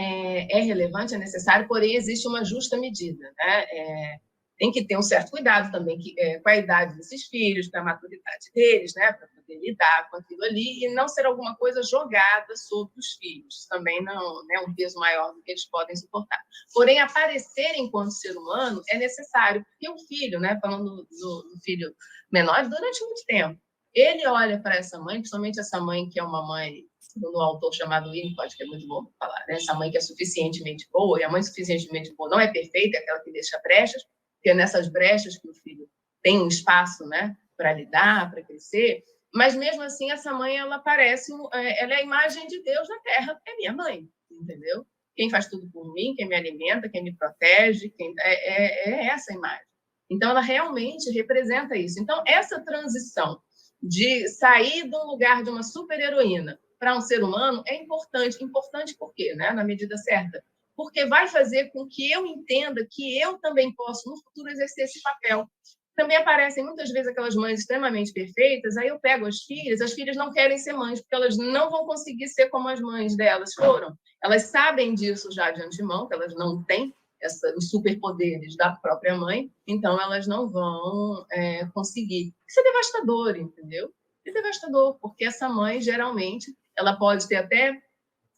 É relevante, é necessário, porém existe uma justa medida, né? Tem que ter um certo cuidado também com a idade desses filhos, com a maturidade deles, né? Para poder lidar com aquilo ali e não ser alguma coisa jogada sobre os filhos. Também não é um peso maior do que eles podem suportar. Porém, aparecer enquanto ser humano é necessário, porque o filho, né? Falando do filho menor, durante muito tempo, ele olha para essa mãe, principalmente essa mãe que é uma mãe, segundo um autor chamado Winnicott, que é muito bom falar, né? Essa mãe que é suficientemente boa, e a mãe suficientemente boa não é perfeita, é aquela que deixa brechas, porque é nessas brechas que o filho tem um espaço, né, para lidar, para crescer, mas mesmo assim essa mãe, ela parece, ela é a imagem de Deus na Terra, é minha mãe, entendeu? Quem faz tudo por mim, quem me alimenta, quem me protege, é essa imagem. Então ela realmente representa isso. Então essa transição de sair de um lugar de uma super-heroína para um ser humano é importante. Importante por quê? Né? Na medida certa. Porque vai fazer com que eu entenda que eu também posso, no futuro, exercer esse papel. Também aparecem muitas vezes aquelas mães extremamente perfeitas, aí eu pego as filhas não querem ser mães, porque elas não vão conseguir ser como as mães delas foram. Elas sabem disso já de antemão, que elas não têm os superpoderes da própria mãe, então elas não vão conseguir. Isso é devastador, entendeu? É devastador, porque essa mãe, geralmente, ela pode ter até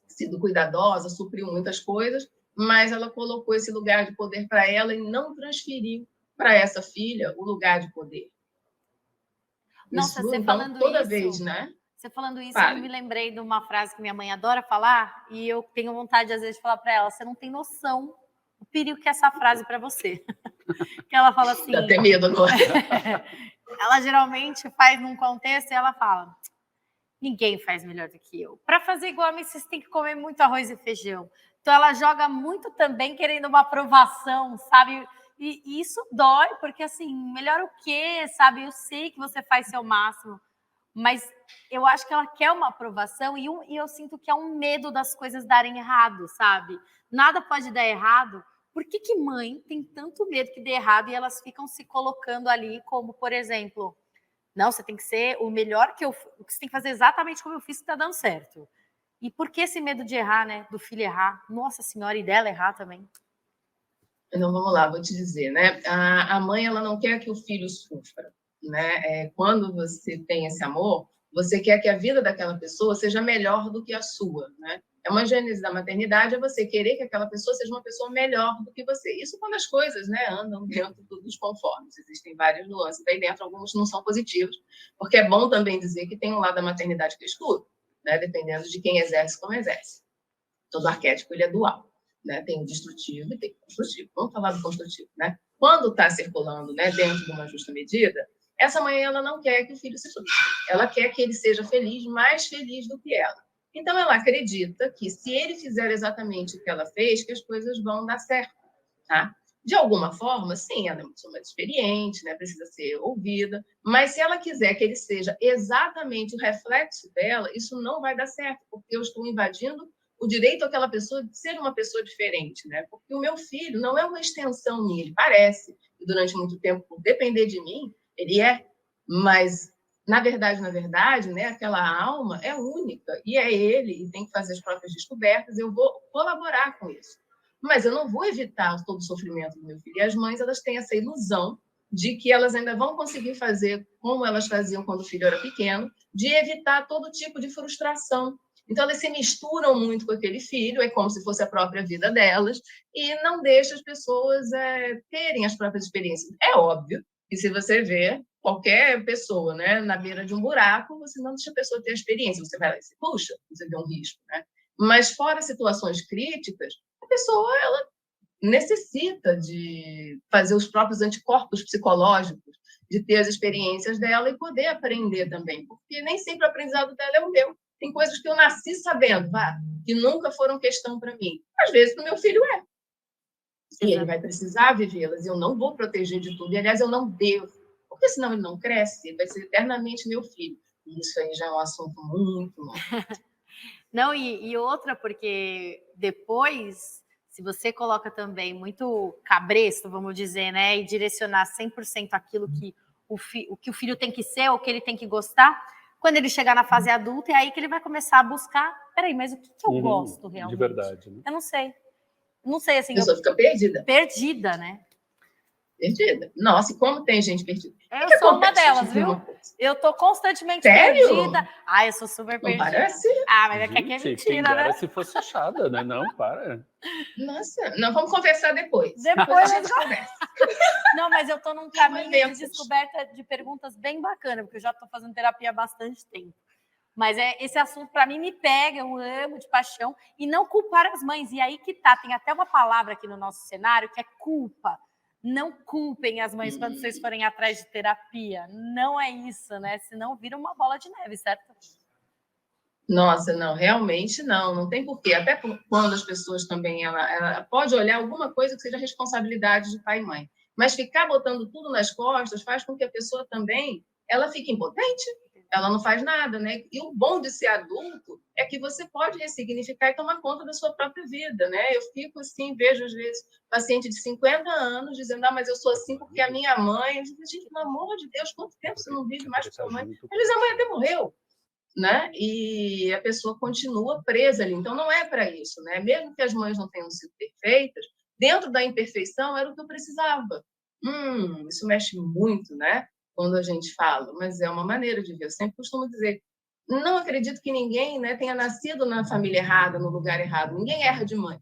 sido cuidadosa, supriu muitas coisas, mas ela colocou esse lugar de poder para ela e não transferiu para essa filha o lugar de poder. Nossa, isso, você então, falando toda isso, vez, né? Você falando isso, Fale. eu me lembrei de uma frase que minha mãe adora falar e eu tenho vontade, às vezes, de falar para ela: você não tem noção do perigo que é essa frase para você. Que ela fala assim... Dá até medo agora. Ela geralmente faz num contexto e ela fala: ninguém faz melhor do que eu. Para fazer igual a mim, vocês têm que comer muito arroz e feijão. Então ela joga muito também querendo uma aprovação, sabe? E isso dói, porque assim, melhor o quê, sabe? Eu sei que você faz seu máximo, mas eu acho que ela quer uma aprovação e eu sinto que é um medo das coisas darem errado, sabe? Nada pode dar errado. Por que mãe tem tanto medo que dê errado e elas ficam se colocando ali como, por exemplo, não, você tem que ser o melhor que eu... Você tem que fazer exatamente como eu fiz que tá dando certo. E por que esse medo de errar, né? Do filho errar? Nossa Senhora, e dela errar também. Então, vamos lá, vou te dizer, né? A mãe, ela não quer que o filho sofra, né? Quando você tem esse amor, você quer que a vida daquela pessoa seja melhor do que a sua, né? É uma gênese da maternidade, é você querer que aquela pessoa seja uma pessoa melhor do que você. Isso quando as coisas, né, andam dentro dos conformes. Existem várias nuances aí dentro, alguns não são positivos, porque é bom também dizer que tem um lado da maternidade que é escuro, né? Dependendo de quem exerce como exerce. Todo arquétipo, ele é dual. Né? Tem o destrutivo e tem o construtivo. Vamos falar do construtivo, né? Quando está circulando, né, dentro de uma justa medida, essa mãe, ela não quer que o filho se frustre. Ela quer que ele seja feliz, mais feliz do que ela. Então, ela acredita que se ele fizer exatamente o que ela fez, que as coisas vão dar certo, tá? De alguma forma, sim, ela é uma pessoa mais experiente, né? Precisa ser ouvida, mas se ela quiser que ele seja exatamente o reflexo dela, isso não vai dar certo, porque eu estou invadindo o direito daquela pessoa de ser uma pessoa diferente, né? Porque o meu filho não é uma extensão minha, ele parece, e durante muito tempo, por depender de mim, ele é, mas na verdade, né, aquela alma é única, e é ele, e tem que fazer as próprias descobertas, eu vou colaborar com isso. Mas eu não vou evitar todo o sofrimento do meu filho. E as mães, elas têm essa ilusão de que elas ainda vão conseguir fazer como elas faziam quando o filho era pequeno, de evitar todo tipo de frustração. Então, elas se misturam muito com aquele filho, é como se fosse a própria vida delas, e não deixa as pessoas terem as próprias experiências. É óbvio que se você vê qualquer pessoa, né, na beira de um buraco, você não deixa a pessoa ter a experiência, você vai lá e se puxa, você vê um risco, né? Mas fora situações críticas, a pessoa, ela necessita de fazer os próprios anticorpos psicológicos, de ter as experiências dela e poder aprender também, porque nem sempre o aprendizado dela é o meu. Tem coisas que eu nasci sabendo, que nunca foram questão para mim. Às vezes, para o meu filho é. E ele vai precisar vivê-las. Eu não vou proteger de tudo. E, aliás, eu não devo. Porque senão ele não cresce. Ele vai ser eternamente meu filho. E isso aí já é um assunto muito longo. Não, e outra, porque depois, se você coloca também muito cabresto, vamos dizer, né, e direcionar 100% aquilo que o que o filho tem que ser, ou que ele tem que gostar, quando ele chegar na fase adulta, é aí que ele vai começar a buscar, peraí, mas o que eu gosto realmente? De verdade, né? Eu não sei. Não sei, assim... A pessoa fica perdida. Perdida, né? Perdida. Nossa, e como tem gente perdida? Eu sou uma delas, viu? Eu tô constantemente perdida. Eu sou super perdida. Não parece? Mas é que Gente, é mentira, quem dera né? se fosse achada, né? Não, para. Nossa, não, vamos conversar depois. Depois a gente conversa. Não, mas eu tô num caminho de descoberta de perguntas bem bacana, porque eu já tô fazendo terapia há bastante tempo. Mas esse assunto, para mim, me pega, eu amo de paixão, e não culpar as mães. E aí que tá, tem até uma palavra aqui no nosso cenário, que é culpa. Não culpem as mães quando vocês forem atrás de terapia. Não é isso, né? Senão vira uma bola de neve, certo? Nossa, não, realmente não. Não tem porquê. Até quando as pessoas também... Ela pode olhar alguma coisa que seja responsabilidade de pai e mãe. Mas ficar botando tudo nas costas faz com que a pessoa também... Ela fique impotente. Ela não faz nada, né? E o bom de ser adulto é que você pode ressignificar e tomar conta da sua própria vida, né? Eu fico assim, vejo às vezes paciente de 50 anos dizendo, mas eu sou assim porque a minha mãe... Eu digo, gente, pelo amor de Deus, quanto tempo você não vive mais com sua mãe? Às vezes a mãe até morreu, né? E a pessoa continua presa ali. Então não é para isso, né? Mesmo que as mães não tenham sido perfeitas, dentro da imperfeição era o que eu precisava. Isso mexe muito, né? Quando a gente fala, mas é uma maneira de ver. Eu sempre costumo dizer, não acredito que ninguém, né, tenha nascido na família errada, no lugar errado. Ninguém erra de mãe.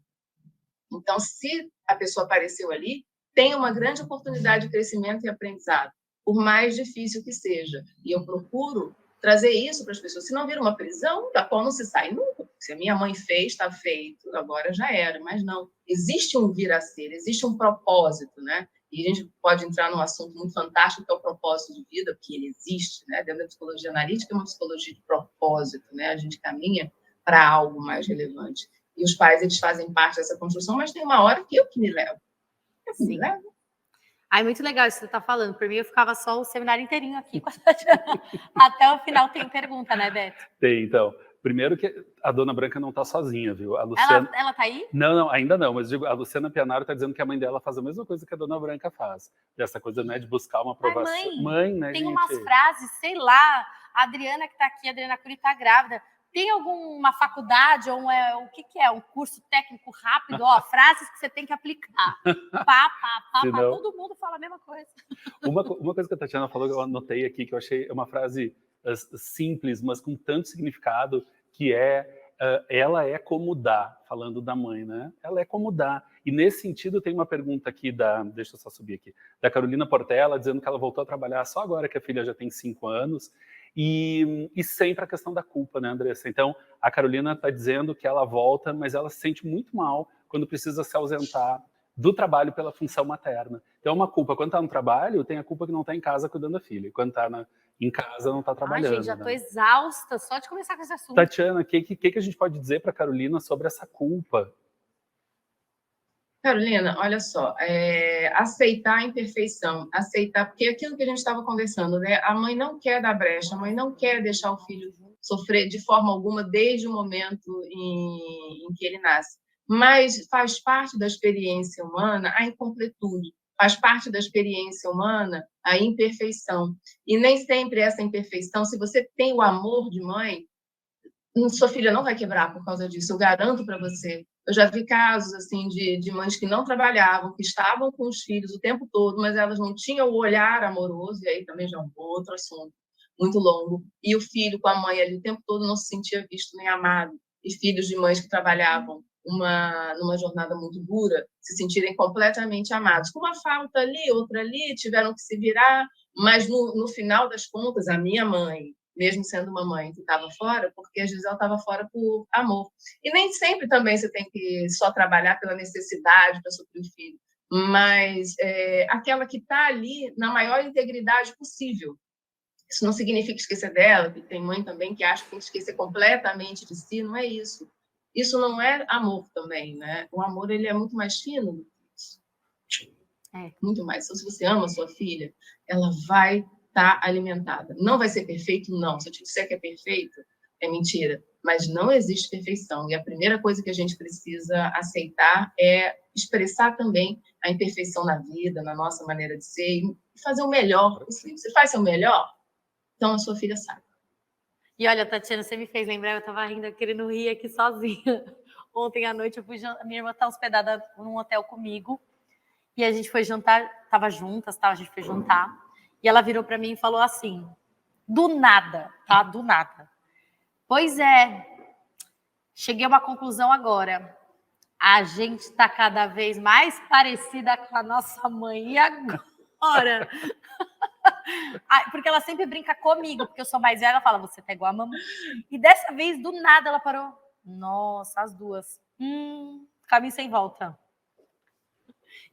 Então, se a pessoa apareceu ali, tem uma grande oportunidade de crescimento e aprendizado, por mais difícil que seja. E eu procuro trazer isso para as pessoas. Se não vira uma prisão, da qual não se sai nunca. Se a minha mãe fez, está feito, agora já era. Mas não. Existe um vir a ser, existe um propósito, né? E a gente pode entrar num assunto muito fantástico, que é o propósito de vida, porque ele existe, né? Dentro da psicologia analítica, é uma psicologia de propósito, né? A gente caminha para algo mais relevante. E os pais, eles fazem parte dessa construção, mas tem uma hora que eu que me levo. Eu que me levo. Muito legal isso que você está falando. Por mim, eu ficava só o seminário inteirinho aqui com a Tatiana. Até o final tem pergunta, né, Beto? Tem, então. Primeiro que a Dona Branca não está sozinha, viu? A Luciana... Ela tá aí? Não, ainda não, mas digo, a Luciana Pianaro está dizendo que a mãe dela faz a mesma coisa que a Dona Branca faz. Dessa coisa, né, de buscar uma aprovação. Mãe, né, tem gente? umas frases, sei lá, a Adriana que está aqui, a Adriana Cury está grávida, tem alguma faculdade ou o que é? Um curso técnico rápido? Frases que você tem que aplicar. Senão... todo mundo fala a mesma coisa. Uma coisa que a Tatiana falou, que eu anotei aqui, que eu achei uma frase simples, mas com tanto significado, que ela é como dá, falando da mãe, né? Ela é como dá. E nesse sentido tem uma pergunta aqui deixa eu só subir aqui, da Carolina Portela, dizendo que ela voltou a trabalhar só agora que a filha já tem 5 anos, e sempre a questão da culpa, né, Andressa? Então, a Carolina está dizendo que ela volta, mas ela se sente muito mal quando precisa se ausentar do trabalho pela função materna. Então, é uma culpa. Quando está no trabalho, tem a culpa que não está em casa cuidando da filha. E quando está em casa, não está trabalhando. Gente, já estou exausta só de começar com esse assunto. Tatiana, o que a gente pode dizer para a Carolina sobre essa culpa? Carolina, olha só, aceitar a imperfeição, aceitar, porque aquilo que a gente estava conversando, né? A mãe não quer dar brecha, a mãe não quer deixar o filho sofrer de forma alguma desde o momento em que ele nasce. Mas faz parte da experiência humana a incompletude, faz parte da experiência humana a imperfeição. E nem sempre essa imperfeição, se você tem o amor de mãe, sua filha não vai quebrar por causa disso, eu garanto para você. Eu já vi casos assim de mães que não trabalhavam, que estavam com os filhos o tempo todo, mas elas não tinham o olhar amoroso, e aí também já é um outro assunto muito longo. E o filho com a mãe ali o tempo todo não se sentia visto nem amado. E filhos de mães que trabalhavam numa jornada muito dura, se sentirem completamente amados. Com uma falta ali, outra ali, tiveram que se virar, mas no final das contas, a minha mãe, mesmo sendo uma mãe que estava fora, porque a Gisele estava fora por amor. E nem sempre também você tem que só trabalhar pela necessidade para suprir o filho, mas aquela que está ali na maior integridade possível. Isso não significa esquecer dela, porque tem mãe também que acha que tem que esquecer completamente de si, não é isso. Isso não é amor também, né? O amor, ele é muito mais fino do que isso. Muito mais. Então, se você ama a sua filha, ela vai estar alimentada. Não vai ser perfeito? Não. Se eu te disser que é perfeito, é mentira. Mas não existe perfeição. E a primeira coisa que a gente precisa aceitar é expressar também a imperfeição na vida, na nossa maneira de ser, e fazer o melhor possível. Você faz seu melhor, então a sua filha sabe. E olha, Tatiana, você me fez lembrar, eu estava rindo, querendo rir aqui sozinha. Ontem à noite, a minha irmã está hospedada num hotel comigo, e a gente foi jantar, estava juntas, tá? A gente foi jantar, e ela virou para mim e falou assim, do nada, tá? Do nada. Pois é, cheguei a uma conclusão agora. A gente está cada vez mais parecida com a nossa mãe. E agora? Porque ela sempre brinca comigo, porque eu sou mais velha, ela fala, você tá igual a mamãe. E dessa vez, do nada, ela parou. Nossa, as duas. Caminho sem volta.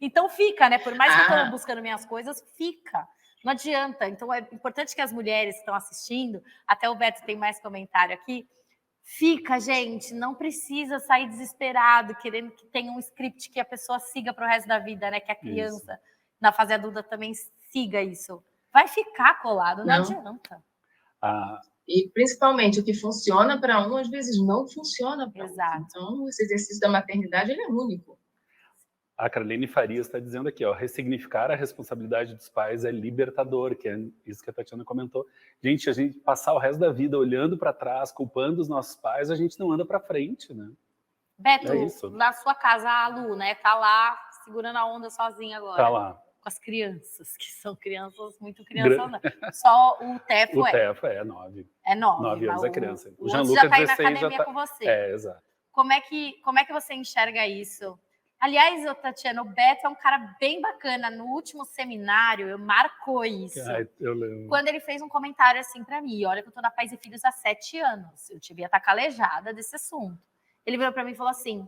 Então fica, né? Por mais que eu estou buscando minhas coisas, fica. Não adianta. Então é importante que as mulheres que estão assistindo, até o Beto tem mais comentário aqui, fica, gente, não precisa sair desesperado, querendo que tenha um script que a pessoa siga para o resto da vida, né? Que a criança, na fase adulta, também siga isso. Vai ficar colado, não adianta. E, principalmente, o que funciona para um, às vezes não funciona para outro. Então, esse exercício da maternidade, ele é único. A Carlene Farias está dizendo aqui, ó, ressignificar a responsabilidade dos pais é libertador, que é isso que a Tatiana comentou. Gente, a gente passar o resto da vida olhando para trás, culpando os nossos pais, a gente não anda para frente, né? Beto, na sua casa, a Lu, né, tá lá segurando a onda sozinha agora. Tá lá. Com as crianças, que são crianças, muito crianças, né? Só o Tefo O Tefo é 9. É 9. 9 anos é criança. O Jean-Luc já tá aí na academia com você. Exato. Como é que você enxerga isso? Aliás, Tatiana, o Beto é um cara bem bacana. No último seminário, marcou isso. Eu lembro. Quando ele fez um comentário assim para mim, olha que eu tô na Pais e Filhos há 7 anos. Eu devia estar calejada desse assunto. Ele virou para mim e falou assim,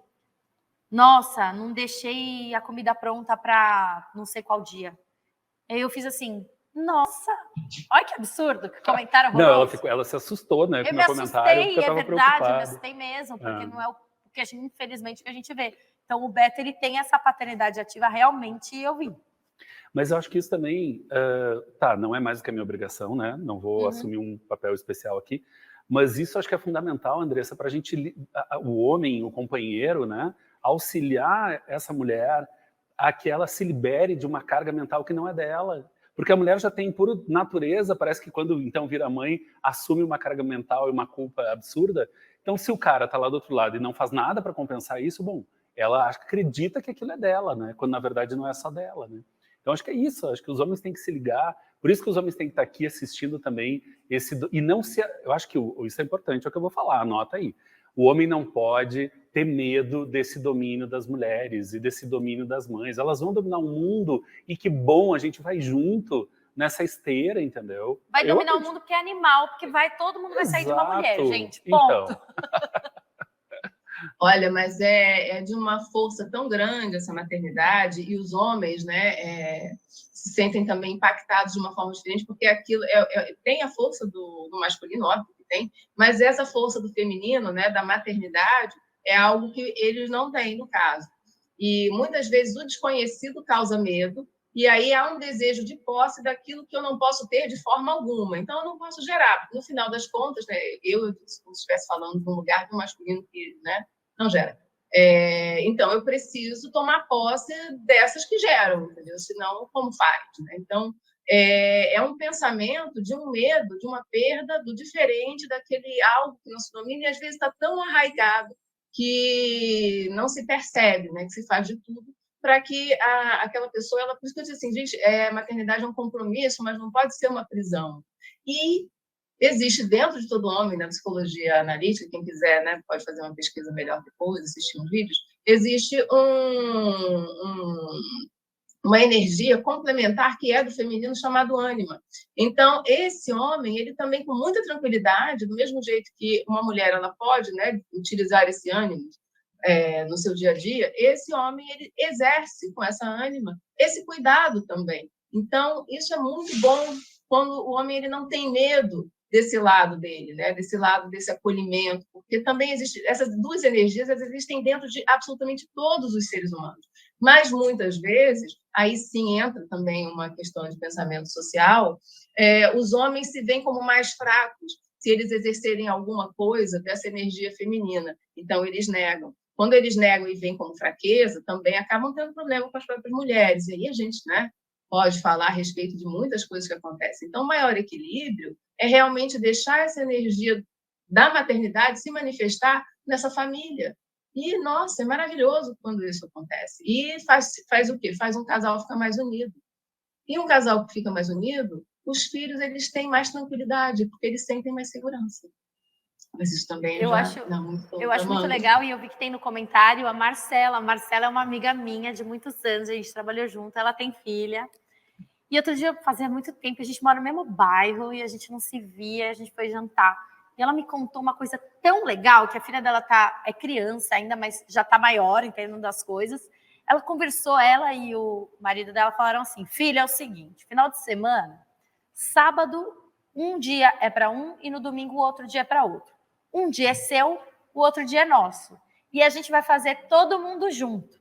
nossa, não deixei a comida pronta para não sei qual dia. Aí eu fiz assim, nossa, olha que absurdo, que comentário horroroso. Não, ela se assustou, né, com o meu comentário. Eu me assustei, é verdade, eu me assustei mesmo, porque não é o que infelizmente, que a gente vê. Então, o Beto, ele tem essa paternidade ativa, realmente, eu vi. Mas eu acho que isso também, não é mais do que a minha obrigação, né? Não vou assumir um papel especial aqui, mas isso acho que é fundamental, Andressa, para a gente, o homem, o companheiro, né, auxiliar essa mulher a que ela se libere de uma carga mental que não é dela. Porque a mulher já tem, por natureza, parece que quando então vira mãe, assume uma carga mental e uma culpa absurda. Então, se o cara está lá do outro lado e não faz nada para compensar isso, bom, ela acredita que aquilo é dela, né? Quando na verdade não é só dela, né? Então acho que é isso, acho que os homens têm que se ligar, por isso que os homens têm que estar aqui assistindo também e não se, eu acho que isso é importante, é o que eu vou falar, anota aí. O homem não pode ter medo desse domínio das mulheres e desse domínio das mães. Elas vão dominar o mundo e que bom, a gente vai junto nessa esteira, entendeu? Vai dominar o mundo porque é animal, porque todo mundo vai sair de uma mulher, gente, ponto. Então. Olha, mas é de uma força tão grande essa maternidade, e os homens, né, se sentem também impactados de uma forma diferente, porque aquilo tem a força do masculino, óbvio que tem, mas essa força do feminino, né, da maternidade, é algo que eles não têm, no caso. E muitas vezes o desconhecido causa medo, e aí há um desejo de posse daquilo que eu não posso ter de forma alguma. Então, eu não posso gerar, porque no final das contas, né, eu estivesse falando de um lugar do masculino que, né, não gera. Então, eu preciso tomar posse dessas que geram, entendeu? Senão, como faz? Né? Então, é um pensamento de um medo, de uma perda do diferente, daquele algo que não se domina, e às vezes está tão arraigado que não se percebe, né? Que se faz de tudo para que aquela pessoa, por isso que eu disse assim, gente, maternidade é um compromisso, mas não pode ser uma prisão. E existe dentro de todo homem, na psicologia analítica, quem quiser, né, pode fazer uma pesquisa melhor depois, assistir uns vídeos, existe uma energia complementar que é do feminino chamado ânima. Então, esse homem, ele também com muita tranquilidade, do mesmo jeito que uma mulher ela pode, né, utilizar esse ânimo no seu dia a dia, esse homem ele exerce com essa ânima esse cuidado também. Então, isso é muito bom quando o homem ele não tem medo desse lado dele, né? Desse lado desse acolhimento, porque também existe essas duas energias, elas existem dentro de absolutamente todos os seres humanos, Mas, muitas vezes, aí sim entra também uma questão de pensamento social, os homens se veem como mais fracos se eles exercerem alguma coisa dessa energia feminina. Então, eles negam. Quando eles negam e veem como fraqueza, também acabam tendo problema com as próprias mulheres. E aí a gente, né, pode falar a respeito de muitas coisas que acontecem. Então, o maior equilíbrio é realmente deixar essa energia da maternidade se manifestar nessa família. E, nossa, é maravilhoso quando isso acontece. E faz o quê? Faz um casal ficar mais unido. E um casal que fica mais unido, os filhos eles têm mais tranquilidade, porque eles sentem mais segurança. Mas isso também Eu acho muito legal, e eu vi que tem no comentário a Marcela. A Marcela é uma amiga minha de muitos anos, a gente trabalhou junto, ela tem filha. E outro dia, fazia muito tempo, a gente mora no mesmo bairro e a gente não se via, a gente foi jantar. E ela me contou uma coisa tão legal, que a filha dela é criança ainda, mas já está maior, entendendo das coisas. Ela conversou, ela e o marido dela falaram assim: filha, é o seguinte, final de semana, sábado, um dia é para um e no domingo o outro dia é para outro. Um dia é seu, o outro dia é nosso. E a gente vai fazer todo mundo junto.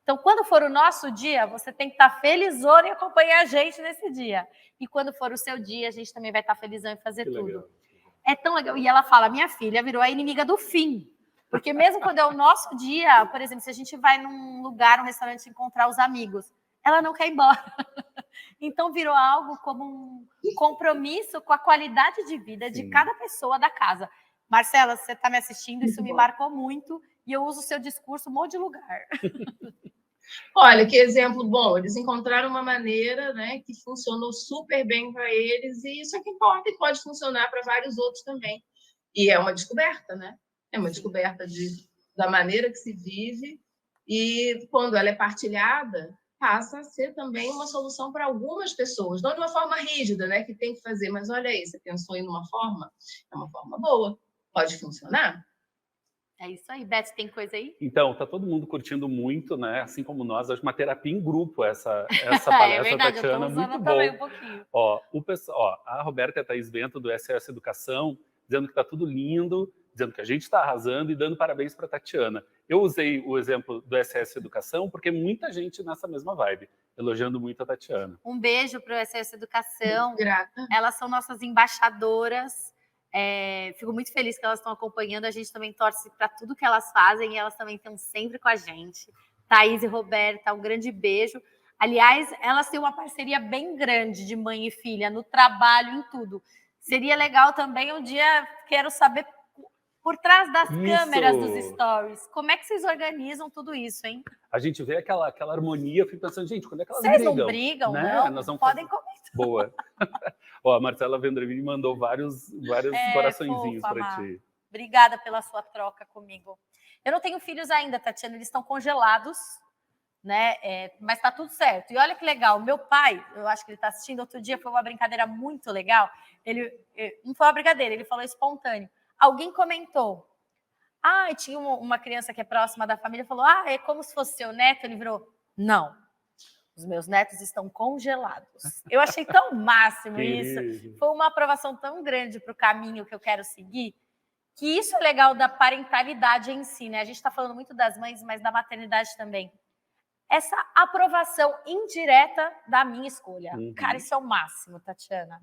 Então, quando for o nosso dia, você tem que estar felizona e acompanhar a gente nesse dia. E quando for o seu dia, a gente também vai estar felizão em fazer tudo. Legal. É tão legal. E ela fala, minha filha virou a inimiga do fim. Porque mesmo quando é o nosso dia, por exemplo, se a gente vai num lugar, um restaurante, encontrar os amigos, ela não quer ir embora. Então, virou algo como um compromisso com a qualidade de vida de cada pessoa da casa. Marcela, você está me assistindo, isso me marcou muito. E eu uso o seu discurso um monte de lugar. Olha, que exemplo bom. Eles encontraram uma maneira, né, que funcionou super bem para eles, e isso é que importa, e pode funcionar para vários outros também. E é uma descoberta, né? É uma descoberta da maneira que se vive, e quando ela é partilhada, passa a ser também uma solução para algumas pessoas, não de uma forma rígida, né, que tem que fazer, mas olha aí, você pensou em uma forma, é uma forma boa, pode funcionar. É isso aí. Beth, tem coisa aí? Então, tá todo mundo curtindo muito, né? Assim como nós, acho uma terapia em grupo essa palestra, é verdade, Tatiana, eu tô usando muito também bom. um pouquinho. Ó, a Roberta e a Thaís Bento, do SOS Educação, dizendo que tá tudo lindo, dizendo que a gente está arrasando e dando parabéns para a Tatiana. Eu usei o exemplo do SOS Educação porque muita gente nessa mesma vibe, elogiando muito a Tatiana. Um beijo para o SOS Educação. Muito grata. Elas são nossas embaixadoras. Fico muito feliz que elas estão acompanhando. A gente também torce para tudo que elas fazem e elas também estão sempre com a gente. Thaís e Roberta, um grande beijo. Aliás, elas têm uma parceria bem grande de mãe e filha, no trabalho, em tudo. Seria legal também um dia, quero saber, por trás das câmeras dos stories, como é que vocês organizam tudo isso, hein? A gente vê aquela harmonia, eu fico pensando, gente, quando é que elas Vocês brigam? não brigam, né? não? Nós vamos Podem comentar. Boa. Ó, a Marcela Vendrevini mandou vários coraçõezinhos para ti. Obrigada pela sua troca comigo. Eu não tenho filhos ainda, Tatiana, eles estão congelados, né? Mas tá tudo certo. E olha que legal, meu pai, eu acho que ele está assistindo, outro dia foi uma brincadeira muito legal. Não foi uma brincadeira, ele falou espontâneo. Alguém comentou, tinha uma criança que é próxima da família, falou, é como se fosse seu neto. Ele virou, não, os meus netos estão congelados. Eu achei tão máximo isso. Foi uma aprovação tão grande para o caminho que eu quero seguir, que isso é legal da parentalidade em si, né? A gente está falando muito das mães, mas da maternidade também. Essa aprovação indireta da minha escolha. Cara, isso é o máximo, Tatiana.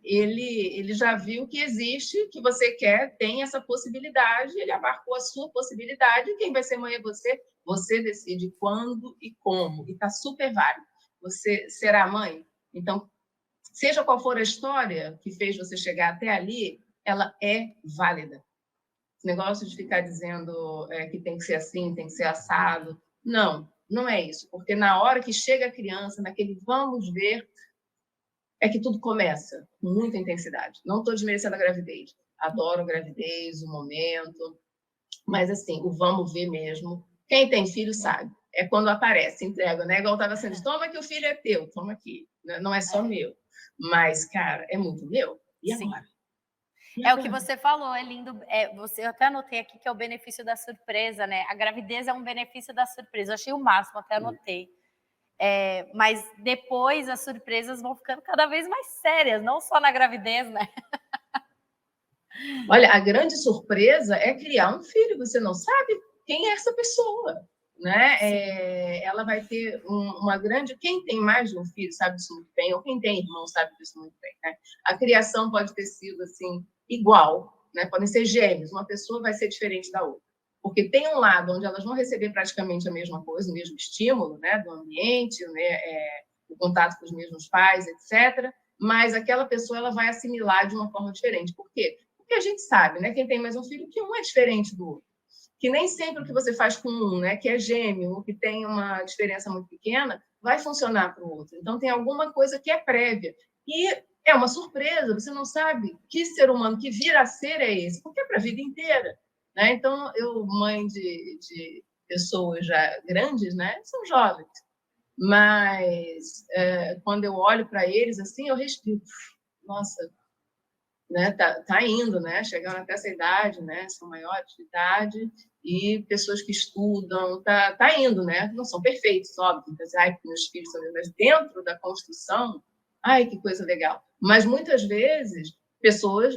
Ele já viu que existe, que você quer, tem essa possibilidade, ele abarcou a sua possibilidade, quem vai ser mãe é você decide quando e como, e está super válido. Você será mãe? Então, seja qual for a história que fez você chegar até ali, ela é válida. Esse negócio de ficar dizendo que tem que ser assim, tem que ser assado, não é isso, porque na hora que chega a criança, naquele vamos ver, é que tudo começa com muita intensidade. Não estou desmerecendo a gravidez. Adoro a gravidez, o momento. Mas, assim, o vamos ver mesmo. Quem tem filho sabe. É quando aparece, entrega, né? Igual estava sendo, toma que o filho é teu, toma aqui. Não é só meu. Mas, cara, é muito meu. E agora? É o que você falou, é lindo. Eu até anotei aqui que é o benefício da surpresa, né? A gravidez é um benefício da surpresa. Eu achei o máximo, até anotei. Mas depois as surpresas vão ficando cada vez mais sérias, não só na gravidez, né? Olha, a grande surpresa é criar um filho, você não sabe quem é essa pessoa, né? Ela vai ter uma grande... Quem tem mais de um filho sabe disso muito bem, ou quem tem irmão sabe disso muito bem, né? A criação pode ter sido, assim, igual, né? Podem ser gêmeos, uma pessoa vai ser diferente da outra. Porque tem um lado onde elas vão receber praticamente a mesma coisa, o mesmo estímulo, né? Do ambiente, né? O contato com os mesmos pais, etc., mas aquela pessoa ela vai assimilar de uma forma diferente. Por quê? Porque a gente sabe, né? Quem tem mais um filho, que um é diferente do outro. Que nem sempre o que você faz com um, né? Que é gêmeo, ou que tem uma diferença muito pequena, vai funcionar para o outro. Então, tem alguma coisa que é prévia. E é uma surpresa, você não sabe que ser humano que vir a ser é esse, porque é para a vida inteira. Né? Então, eu, mãe de pessoas já grandes, né? São jovens. Mas quando eu olho para eles assim, eu respiro. Nossa, né? Tá indo, né? Chegando até essa idade, né? São maiores de idade e pessoas que estudam, tá indo, né? Não são perfeitos, óbvio. Então, ai, meus filhos são, mas dentro da construção, ai, que coisa legal. Mas muitas vezes pessoas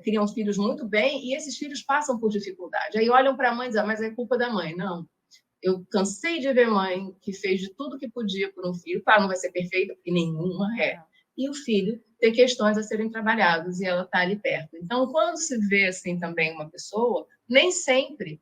criam filhos muito bem e esses filhos passam por dificuldade. Aí olham para a mãe e dizem, mas é culpa da mãe. Não. Eu cansei de ver mãe que fez de tudo que podia por um filho. Claro, não vai ser perfeita, porque nenhuma é. E o filho ter questões a serem trabalhadas e ela está ali perto. Então, quando se vê assim também uma pessoa, nem sempre,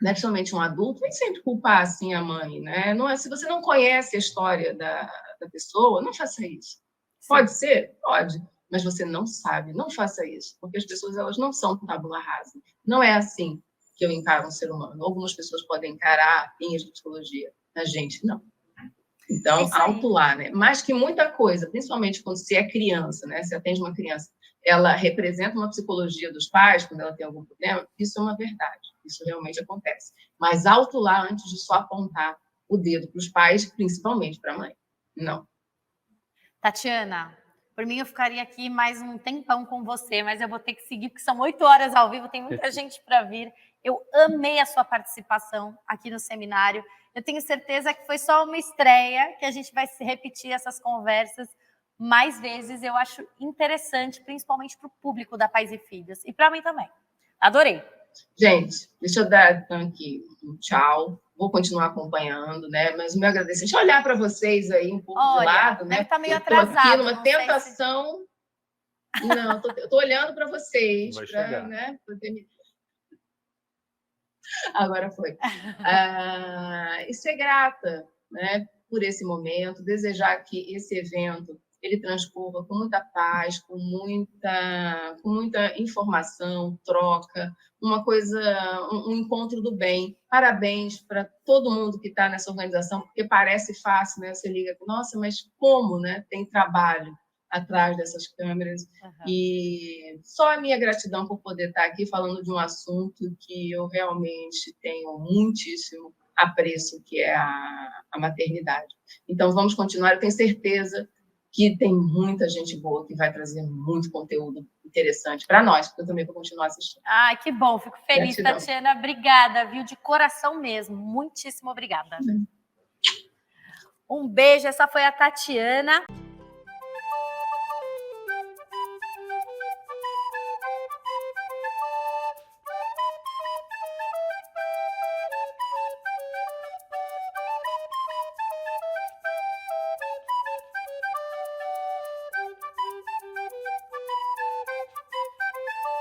né, principalmente um adulto, nem sempre culpar assim a mãe, né? Não é, se você não conhece a história da pessoa, não faça isso. Sim. Pode ser? Pode. Mas você não sabe, não faça isso, porque as pessoas elas não são tábula rasa. Não é assim que eu encaro um ser humano. Algumas pessoas podem encarar linhas de psicologia, a gente não. Então, alto lá, né? Mais que muita coisa, principalmente quando se é criança, né? Se atende uma criança, ela representa uma psicologia dos pais, quando ela tem algum problema, isso é uma verdade, isso realmente acontece. Mas alto lá antes de só apontar o dedo para os pais, principalmente para a mãe. Não. Tatiana, por mim eu ficaria aqui mais um tempão com você, mas eu vou ter que seguir, porque são 8 horas ao vivo, tem muita gente para vir. Eu amei a sua participação aqui no seminário. Eu tenho certeza que foi só uma estreia, que a gente vai repetir essas conversas mais vezes. Eu acho interessante, principalmente para o público da Pais e Filhos. E para mim também. Adorei. Gente, deixa eu dar então, aqui um tchau. Vou continuar acompanhando, né? Mas o meu agradecimento. Deixa eu olhar para vocês aí um pouco de lado, né? Tá meio atrasado. Estou aqui numa tentação. Não, estou olhando para vocês. Vai chegar. Né? Agora foi. E ser grata, né, por esse momento, desejar que esse evento ele transcorra com muita paz, com muita informação, troca, uma coisa, um encontro do bem. Parabéns para todo mundo que está nessa organização, porque parece fácil, né? Você liga, nossa, mas como, né? Tem trabalho atrás dessas câmeras. E só a minha gratidão por poder estar aqui falando de um assunto que eu realmente tenho muitíssimo apreço, que é a maternidade. Então, vamos continuar. Eu tenho certeza que tem muita gente boa que vai trazer muito conteúdo interessante para nós, porque eu também vou continuar assistindo. Ai, que bom. Fico feliz, gratidão. Tatiana. Obrigada, viu? De coração mesmo. Muitíssimo obrigada. Um beijo. Essa foi a Tatiana.